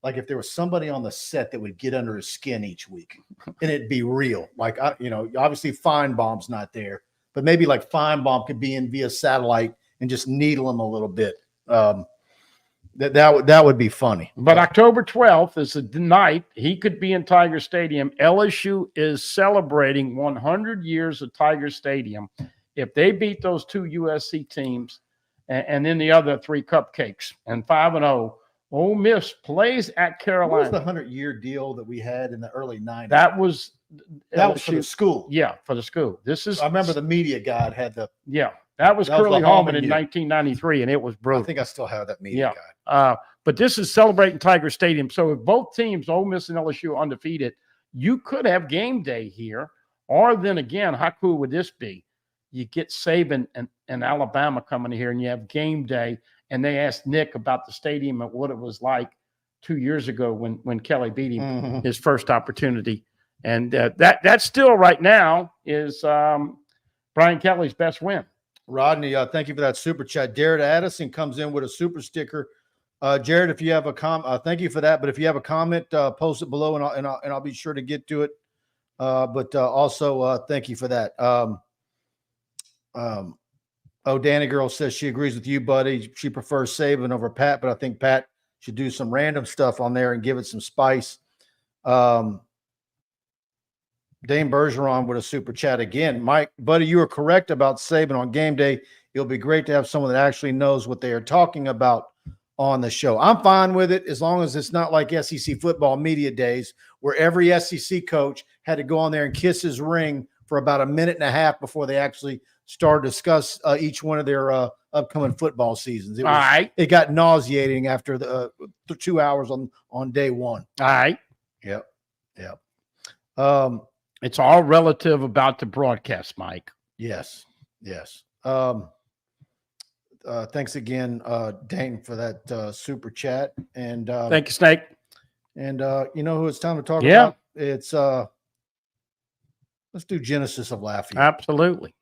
Like if there was somebody on the set that would get under his skin each week and it'd be real. Like, obviously Feinbaum's not there, but maybe like Feinbaum could be in via satellite and just needle him a little bit. That would be funny. But October 12th is the night he could be in Tiger Stadium. LSU is celebrating 100 years of Tiger Stadium. If they beat those two USC teams and then the other 3 cupcakes and 5-0, Ole Miss plays at Carolina. What was the 100-year deal that we had in the early 90s? That was for the school. Yeah, for the school. I remember the media guide had the. Yeah, that was Curly Hallman in 1993, and it was brutal. I think I still have that media guide. But this is celebrating Tiger Stadium. So if both teams, Ole Miss and LSU, are undefeated, you could have game day here. Or then again, how cool would this be? You get Saban and Alabama coming here, and you have game day. And they asked Nick about the stadium and what it was like 2 years ago when Kelly beat him his first opportunity. And that still right now is Brian Kelly's best win. Rodney, thank you for that super chat. Jared Addison comes in with a super sticker. Jared, if you have a comment, thank you for that. But if you have a comment, post it below, and I'll be sure to get to it. But also thank you for that. Danny Girl says she agrees with you, Buddy. She prefers Saban over Pat, but I think Pat should do some random stuff on there and give it some spice. Dane Bergeron with a super chat again. Mike, Buddy, you are correct about Saban on game day. It'll be great to have someone that actually knows what they are talking about on the show. I'm fine with it as long as it's not like SEC football media days where every SEC coach had to go on there and kiss his ring for about a minute and a half before they actually start to discuss each one of their upcoming football seasons. It got nauseating after the 2 hours on day one. All right. Yep. It's all relative about the broadcast, Mike. Yes. Thanks again, Dane, for that super chat. And thank you, Snake. And you know who it's time to talk about? It's let's do Genesis of Lafayette. Absolutely.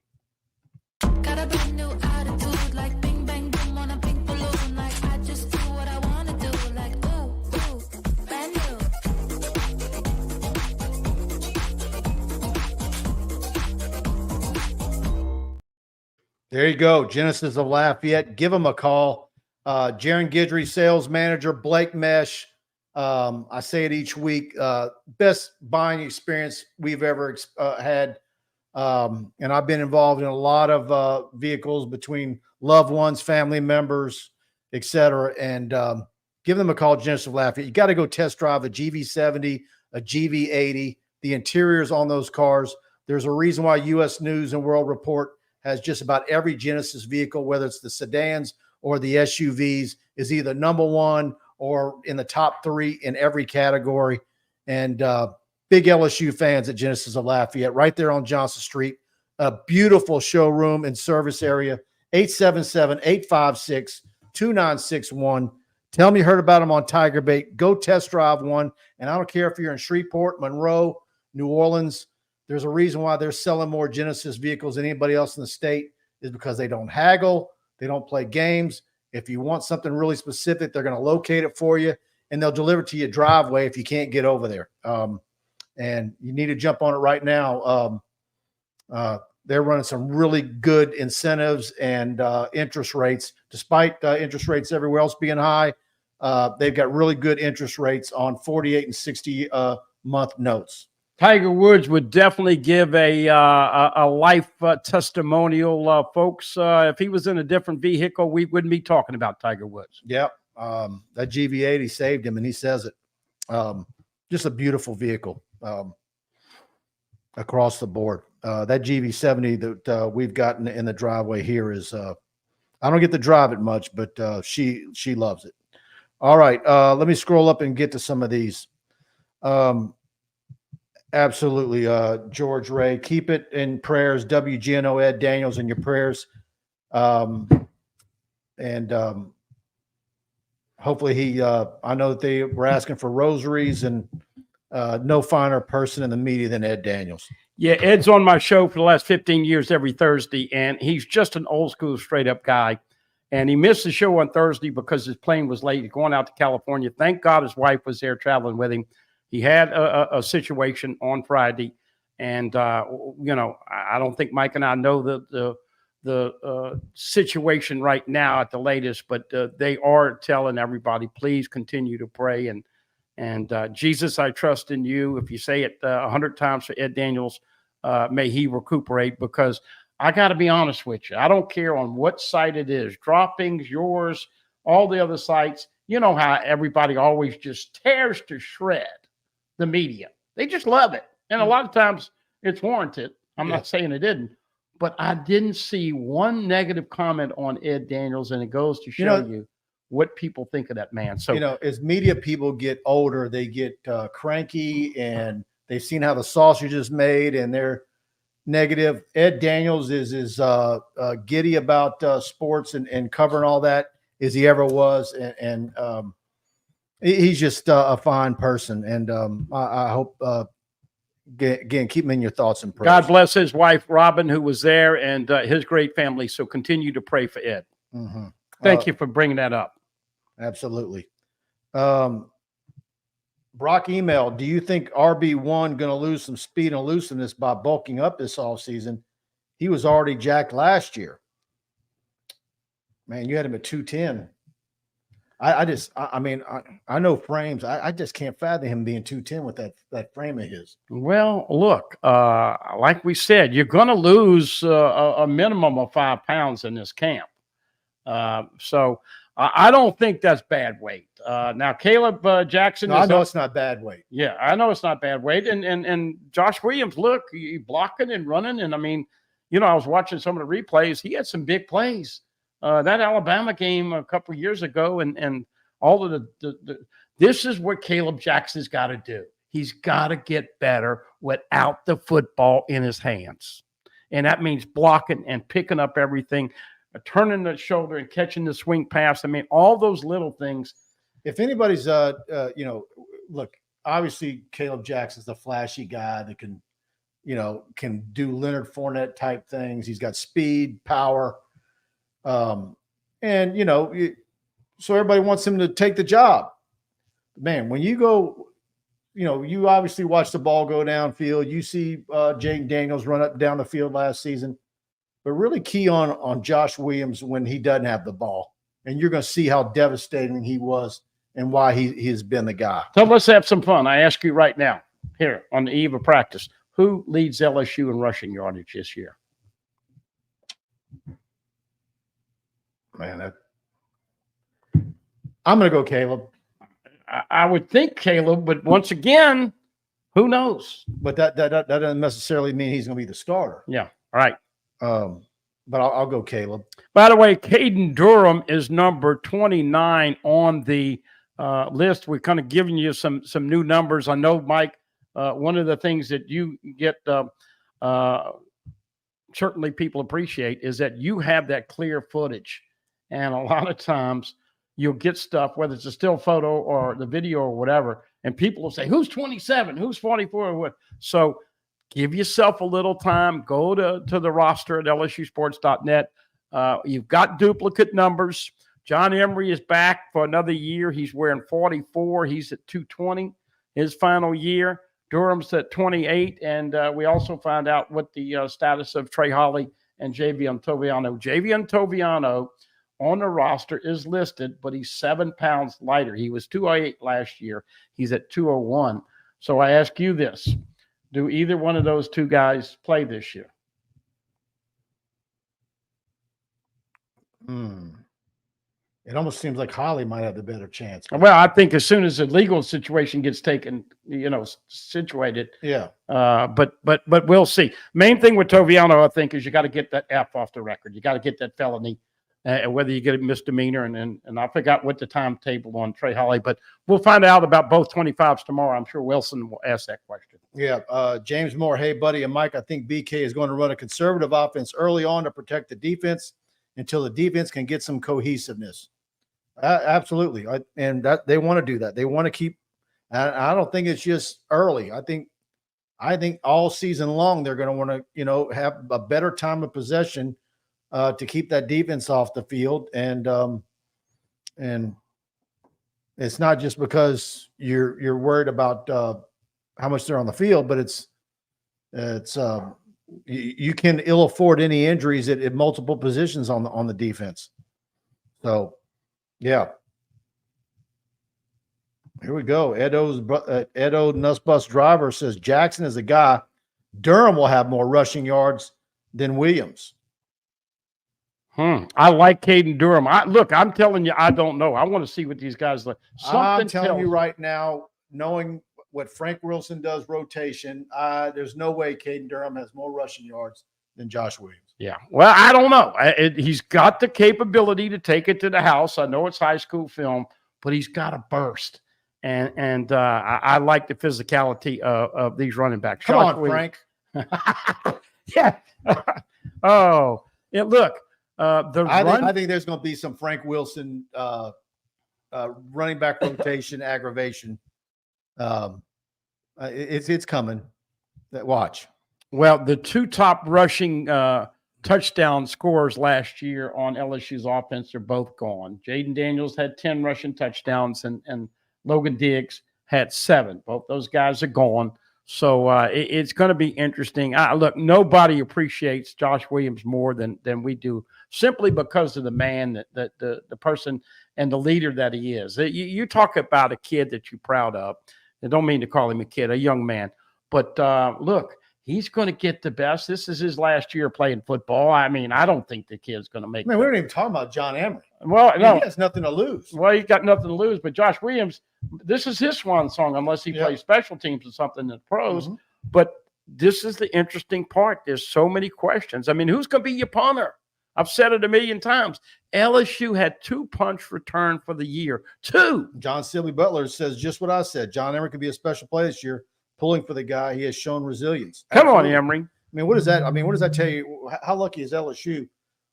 Got a brand new attitude, like bing bang boom on a pink balloon, like I just do what I wanna do, like ooh, brand new. There you go, Genesis of Lafayette. Give them a call. Jaron Guidry, sales manager, Blake Mesh. I say it each week. Best buying experience we've ever had. And I've been involved in a lot of vehicles between loved ones, family members, etc. And give them a call, Genesis of Lafayette. You got to go test drive a GV70, a GV80, the interiors on those cars. There's a reason why U.S. News and World Report has just about every Genesis vehicle, whether it's the sedans or the SUVs, is either number one or in the top three in every category. And big LSU fans at Genesis of Lafayette, right there on Johnson Street. A beautiful showroom and service area, 877-856-2961. Tell me you heard about them on TigerBait. Go test drive one. And I don't care if you're in Shreveport, Monroe, New Orleans. There's a reason why they're selling more Genesis vehicles than anybody else in the state is because they don't haggle. They don't play games. If you want something really specific, they're going to locate it for you, and they'll deliver it to your driveway if you can't get over there. And you need to jump on it right now. They're running some really good incentives and interest rates. Despite interest rates everywhere else being high, they've got really good interest rates on 48 and 60 month notes. Tiger Woods would definitely give a life testimonial, folks. If he was in a different vehicle, we wouldn't be talking about Tiger Woods. Yep. That GV80 saved him, and he says it. Just a beautiful vehicle across the board. That GV70 that we've gotten in the driveway here is I don't get to drive it much, but she loves it. All right, let me scroll up and get to some of these. Absolutely, George Ray, keep it in prayers. WGNO Ed Daniels in your prayers, and hopefully he. I know that they were asking for rosaries, and no finer person in the media than Ed Daniels. Yeah, Ed's on my show for the last 15 years every Thursday, and he's just an old school, straight up guy. And he missed the show on Thursday because his plane was late. He's going out to California. Thank God his wife was there traveling with him. He had a situation on Friday, and I don't think Mike and I know the situation right now at the latest, but they are telling everybody, please continue to pray. And Jesus, I trust in you. If you say it 100 times for Ed Daniels, may he recuperate, because I got to be honest with you. I don't care on what site it is, droppings, yours, all the other sites. You know how everybody always just tears to shred the media. They just love it. And a lot of times it's warranted. I'm not saying it didn't, but I didn't see one negative comment on Ed Daniels, and it goes to show you what people think of that man. So, as media people get older, they get cranky, and they've seen how the sausage is made, and they're negative. Ed Daniels is giddy about sports and covering all that as he ever was. And he's just a fine person. And I hope, again, keep him in your thoughts and prayers. God bless his wife, Robin, who was there, and his great family. So continue to pray for Ed. Mm-hmm. Thank you for bringing that up. Absolutely. Brock email, do you think RB1 going to lose some speed and looseness by bulking up this offseason? He was already jacked last year. Man, you had him at 210. I know frames. I just can't fathom him being 210 with that frame of his. Well, look, like we said, you're going to lose a minimum of 5 pounds in this camp. So I don't think that's bad weight. Now, Caleb Jackson. I know it's not bad weight. Yeah, I know it's not bad weight. And Josh Williams, look, he blocking and running. And I mean, I was watching some of the replays. He had some big plays. That Alabama game a couple of years ago, and all of this is what Caleb Jackson's got to do. He's got to get better without the football in his hands. And that means blocking and picking up everything, turning the shoulder and catching the swing pass. I mean, all those little things. If anybody's, look, obviously Caleb Jackson's the flashy guy that can do Leonard Fournette type things. He's got speed, power. So everybody wants him to take the job. Man, when you go, you obviously watch the ball go downfield. You see Jake Daniels run up down the field last season, but really key on Josh Williams when he doesn't have the ball. And you're going to see how devastating he was and why he has been the guy. So let's have some fun. I ask you right now, here on the eve of practice, who leads LSU in rushing yardage this year? Man, I'm going to go Caleb. I would think Caleb, but once again, who knows? But that doesn't necessarily mean he's going to be the starter. Yeah, all right. But I'll go Caleb. By the way, Caden Durham is number 29 on the list. We're kind of giving you some new numbers. I know, Mike, one of the things that you get certainly people appreciate is that you have that clear footage. And a lot of times you'll get stuff, whether it's a still photo or the video or whatever, and people will say, who's 27? Who's 44? Or what? So give yourself a little time. Go to the roster at lsusports.net. You've got duplicate numbers. John Emery is back for another year. He's wearing 44. He's at 220 his final year. Durham's at 28. And we also found out what the status of Trey Holly and Javion Toviano. Javion Toviano on the roster is listed, but he's 7 pounds lighter. He was 208 last year. He's at 201. So I ask you this. Do either one of those two guys play this year? It almost seems like Holly might have the better chance. Well, I think as soon as the legal situation gets taken, situated. Yeah. But we'll see. Main thing with Toviano, I think, is you got to get that F off the record. You got to get that felony. Whether you get a misdemeanor, and I forgot what the timetable on Trey Holly, but we'll find out about both 25s tomorrow. I'm sure Wilson will ask that question. Yeah. James Moore, hey, buddy, and Mike, I think BK is going to run a conservative offense early on to protect the defense until the defense can get some cohesiveness. Absolutely. And that they want to do that. They want to keep – I don't think it's just early. I think all season long they're going to want to, have a better time of possession to keep that defense off the field. And it's not just because you're worried about how much they're on the field, but it's you can ill afford any injuries at multiple positions on the defense. So, yeah. Here we go. Edo Nussbus Driver says Jackson is a guy. Durham will have more rushing yards than Williams. I like Caden Durham. I'm telling you, I don't know. I want to see what these guys like. I'm telling you right now, knowing what Frank Wilson does rotation, there's no way Caden Durham has more rushing yards than Josh Williams. Yeah. Well, I don't know. He's got the capability to take it to the house. I know it's high school film, but he's got a burst. And I like the physicality of these running backs. Come on, Frank. Yeah. Look. I think there's going to be some Frank Wilson running back rotation aggravation. It's coming. Watch. Well, the two top rushing touchdown scorers last year on LSU's offense are both gone. Jaden Daniels had 10 rushing touchdowns, and Logan Diggs had 7. Both those guys are gone. So it's going to be interesting. Look, nobody appreciates Josh Williams more than we do, simply because of the man, that the person and the leader that he is. You talk about a kid that you're proud of. I don't mean to call him a kid, a young man. But look, he's going to get the best. This is his last year playing football. I mean, I don't think the kid's going to make. Man, we don't even talk about John Emery. Well, no, he has nothing to lose. Well, he's got nothing to lose. But Josh Williams, this is his swan song, unless he plays special teams or something in the pros. Mm-hmm. But this is the interesting part. There's so many questions. I mean, who's going to be your punter? I've said it a million times. LSU had 2 punts returned for the year. 2. John Sibley Butler says just what I said. John Emery could be a special player this year, pulling for the guy. He has shown resilience. Come on, Emery. I mean, what is that? I mean, what does that tell you? How lucky is LSU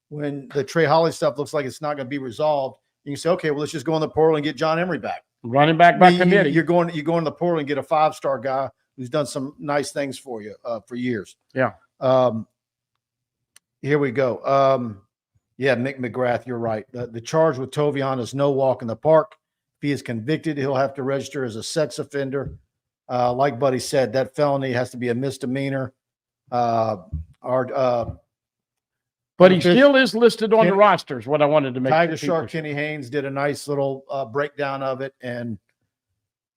when the Trey Holly stuff looks like it's not going to be resolved? You can say, okay, well, let's just go in the portal and get John Emery back. Running back by committee. You're going in the portal and get a 5-star guy who's done some nice things for you for years. Yeah. Here we go. Yeah, Mick McGrath, you're right. The charge with Tovion is no walk in the park. If he is convicted, he'll have to register as a sex offender. Like Buddy said, that felony has to be a misdemeanor. But he still is listed on the roster, is what I wanted to make. Tiger Shark Kenny Haynes did a nice little breakdown of it. And,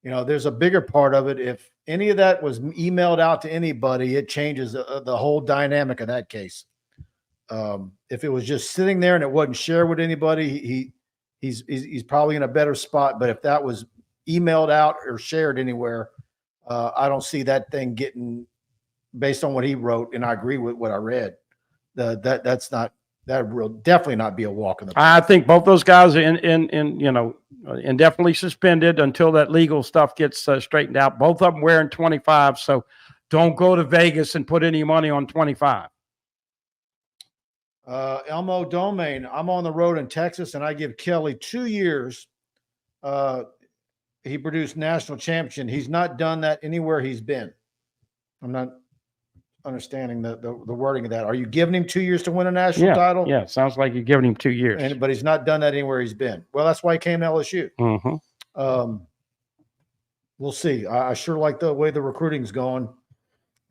you know, there's a bigger part of it. If any of that was emailed out to anybody, it changes the whole dynamic of that case. If it was just sitting there and it wasn't shared with anybody, he's probably in a better spot. But if that was emailed out or shared anywhere, I don't see that thing getting, based on what he wrote, and I agree with what I read. That will definitely not be a walk in the park. I think both those guys are indefinitely suspended until that legal stuff gets straightened out. Both of them wearing 25, so don't go to Vegas and put any money on 25. Elmo Domain, I'm on the road in Texas, and I give Kelly 2 years. He produced national champion. He's not done that anywhere he's been. I'm not understanding the wording of that. Are you giving him 2 years to win a national title? Yeah, sounds like you're giving him 2 years. But he's not done that anywhere he's been. Well, that's why he came to LSU. Mm-hmm. We'll see. I sure like the way the recruiting's going.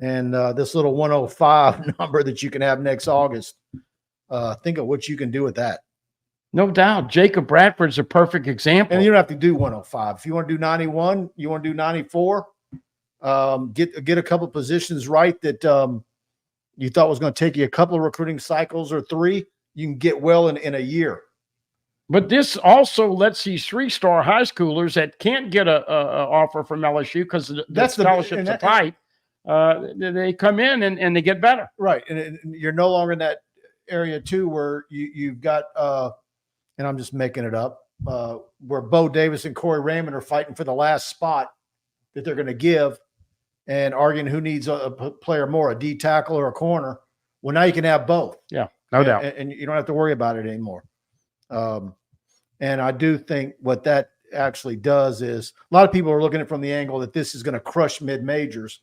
And this little 105 number that you can have next August, think of what you can do with that. No doubt. Jacob Bradford's a perfect example. And you don't have to do 105. If you want to do 91, you want to do 94, get a couple positions right that you thought was going to take you a couple of recruiting cycles or 3, you can get well in a year. But this also lets these 3-star high schoolers that can't get a offer from LSU because the scholarships are tight. They come in and they get better. Right. And you're no longer in that area too, where you've got, and I'm just making it up, where Bo Davis and Corey Raymond are fighting for the last spot that they're going to give and arguing who needs a player more, a D tackle or a corner. Well, now you can have both. Yeah, no doubt. And you don't have to worry about it anymore. And I do think what that actually does is a lot of people are looking at it from the angle that this is going to crush mid-majors.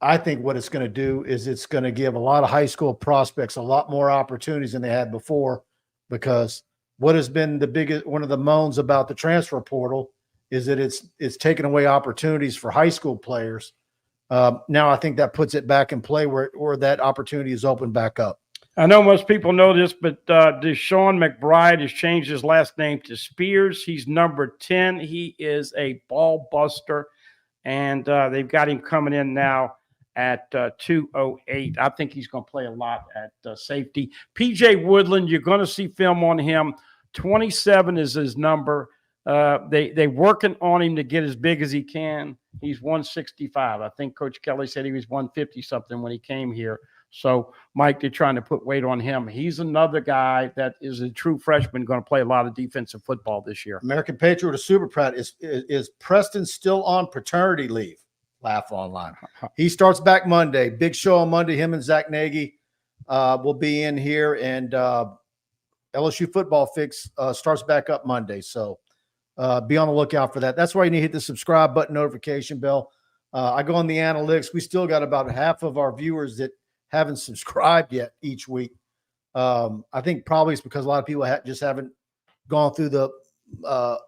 I think what it's going to do is it's going to give a lot of high school prospects a lot more opportunities than they had before, because what has been one of the moans about the transfer portal is that it's taken away opportunities for high school players. Now I think that puts it back in play where that opportunity is opened back up. I know most people know this, but Deshaun McBride has changed his last name to Spears. He's number 10. He is a ball buster, and they've got him coming in now at 208. I think he's going to play a lot at safety. PJ Woodland, you're going to see film on him. 27 is his number. They're working on him to get as big as he can. He's 165. I think Coach Kelly said he was 150-something when he came here. So, Mike, they're trying to put weight on him. He's another guy that is a true freshman, going to play a lot of defensive football this year. American Patriot or Super Pratt, is Preston still on paternity leave? Laugh online. He starts back Monday. Big show on Monday. Him and Zach Nagy will be in here, and LSU Football Fix starts back up Monday. So be on the lookout for that. That's why you need to hit the subscribe button, notification bell. I go on the analytics. We still got about half of our viewers that haven't subscribed yet each week. I think probably it's because a lot of people just haven't gone through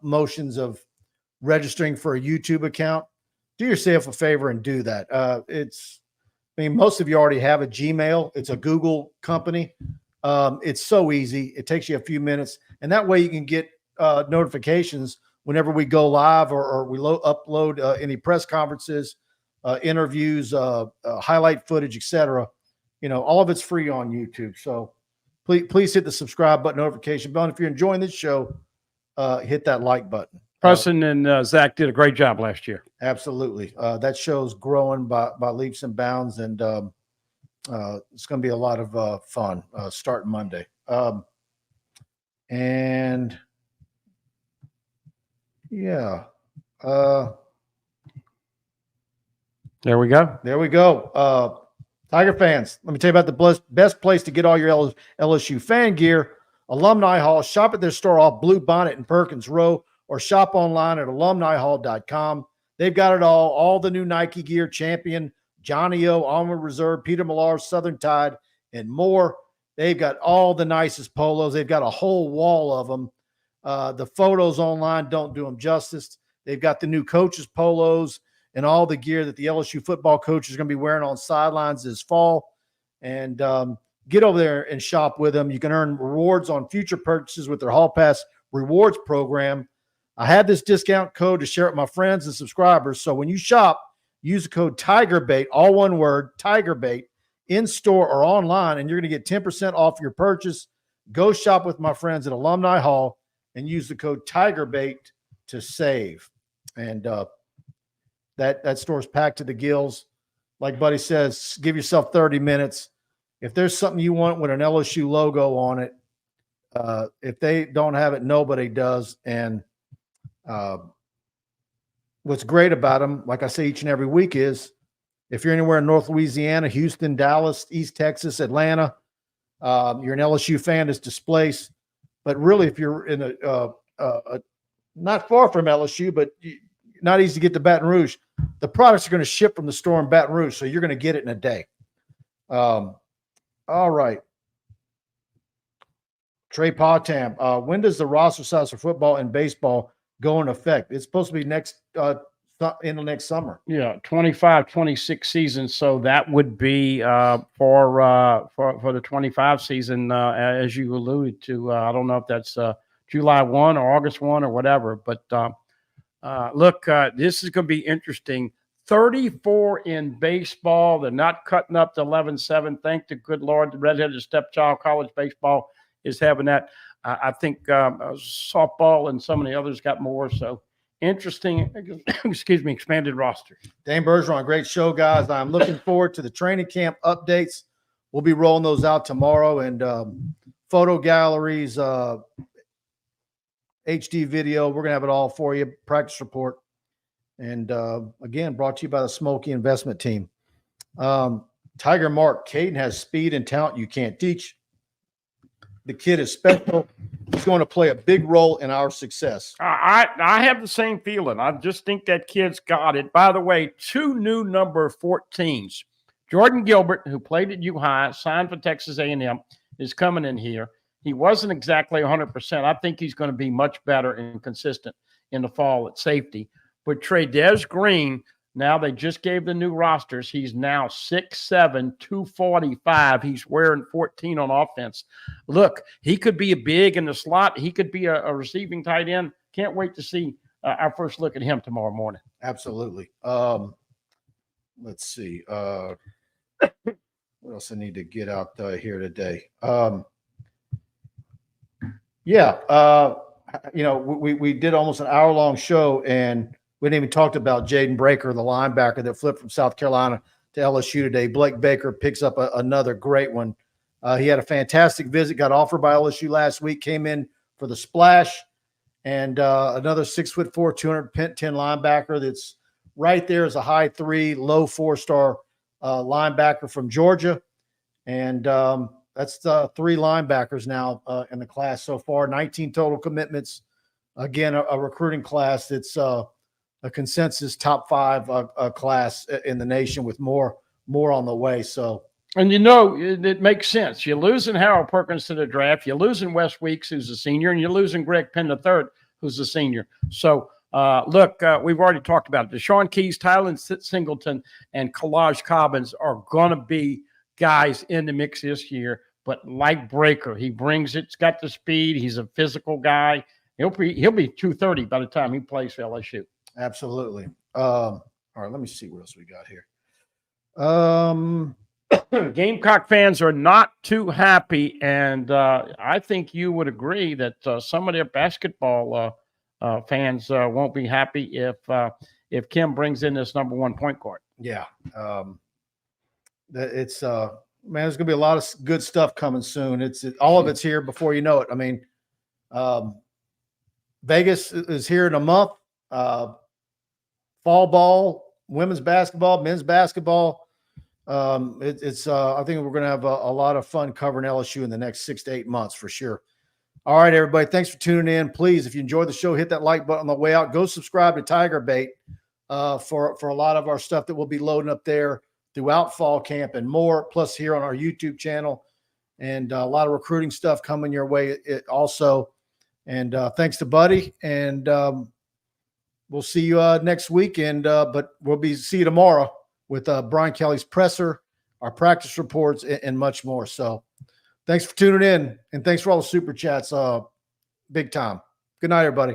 motions of registering for a YouTube account, do yourself a favor and do that. Most of you already have a Gmail. It's a Google company. It's so easy. It takes you a few minutes, and that way you can get notifications whenever we go live or we upload any press conferences, interviews, highlight footage, etc. All of it's free on YouTube. So please hit the subscribe button, notification bell. And if you're enjoying this show, hit that like button. Preston and Zach did a great job last year. Absolutely. That show's growing by leaps and bounds, and it's going to be a lot of fun starting Monday. And yeah. There we go. There we go. Tiger fans, let me tell you about the best place to get all your LSU fan gear. Alumni Hall. Shop at their store off Blue Bonnet and Perkins Row, or shop online at alumnihall.com. They've got it all the new Nike gear, Champion, Johnny O, Onward Reserve, Peter Millar, Southern Tide, and more. They've got all the nicest polos. They've got a whole wall of them. The photos online don't do them justice. They've got the new coaches polos and all the gear that the LSU football coach is going to be wearing on sidelines this fall. And get over there and shop with them. You can earn rewards on future purchases with their Hall Pass rewards program. I have this discount code to share with my friends and subscribers. So when you shop, use the code TigerBait, all one word, TigerBait, in store or online, and you're going to get 10% off your purchase. Go shop with my friends at Alumni Hall and use the code TigerBait to save. And that store's packed to the gills. Like Buddy says, give yourself 30 minutes. If there's something you want with an LSU logo on it, if they don't have it, nobody does. And what's great about them, like I say each and every week, is if you're anywhere in North Louisiana, Houston, Dallas, East Texas, Atlanta, you're an LSU fan that's displaced. But really, if you're in a not far from LSU, but not easy to get to Baton Rouge, the products are going to ship from the store in Baton Rouge, so you're going to get it in a day. All right. Trey Potam, when does the roster size for football and baseball go in effect? It's supposed to be next in the next summer. Yeah, 25-26 season. So that would be for the 25 season, as you alluded to. I don't know if that's July 1 or August 1 or whatever. But look, this is going to be interesting. 34 in baseball. They're not cutting up to 11-7. Thank the good Lord. The redheaded stepchild college baseball is having that. I think softball and some of the others got more. So interesting, expanded roster. Dane Bergeron, great show, guys. I'm looking forward to the training camp updates. We'll be rolling those out tomorrow, and photo galleries, HD video. We're going to have it all for you. Practice report. And again, brought to you by the Smoky Investment Team. Tiger Mark, Caden has speed and talent you can't teach. The kid is special. He's going to play a big role in our success. I have the same feeling. I just think that kid's got it. By the way, 2 new number 14s. Jordan Gilbert, who played at U High, signed for Texas A&M, is coming in here. He wasn't exactly 100%. I think he's going to be much better and consistent in the fall at safety. But Tre'Davious Green, now they just gave the new rosters. He's now 6'7", 245. He's wearing 14 on offense. Look, he could be a big in the slot. He could be a receiving tight end. Can't wait to see our first look at him tomorrow morning. Absolutely. Let's see. What else I need to get out here today? We did almost an hour-long show, and we didn't even talk about Jaden Breaker, the linebacker that flipped from South Carolina to LSU today. Blake Baker picks up another great one. He had a fantastic visit, got offered by LSU last week, came in for the splash, and another 6'4", 210 linebacker that's right there as a high 3, low 4-star linebacker from Georgia. And that's 3 linebackers now in the class so far, 19 total commitments. Again, a recruiting class that's a consensus top 5 class in the nation with more on the way. So, and it makes sense. You're losing Harold Perkins to the draft. You're losing Wes Weeks, who's a senior, and you're losing Greg Penn III, who's a senior. So, look, we've already talked about it. Deshaun Keys, Tylen Singleton, and Kalaj Cobbins are going to be guys in the mix this year. But like Breaker, he brings it. He's got the speed. He's a physical guy. He'll be 230 by the time he plays for LSU. Absolutely. All right, let me see what else we got here. Gamecock fans are not too happy, and I think you would agree that some of their basketball fans won't be happy if Kim brings in this number 1 point guard. Yeah. It's man, there's gonna be a lot of good stuff coming soon. All of it's here before you know it. I mean, Vegas is here in a month. Fall ball, women's basketball, men's basketball. I think we're going to have a lot of fun covering LSU in the next 6 to 8 months for sure. All right, everybody. Thanks for tuning in. Please, if you enjoyed the show, hit that like button on the way out. Go subscribe to TigerBait for a lot of our stuff that we'll be loading up there throughout fall camp and more, plus here on our YouTube channel, and a lot of recruiting stuff coming your way also. And thanks to Buddy, and we'll see you next weekend, but see you tomorrow with Brian Kelly's presser, our practice reports, and much more. So thanks for tuning in, and thanks for all the super chats. Big time. Good night, everybody.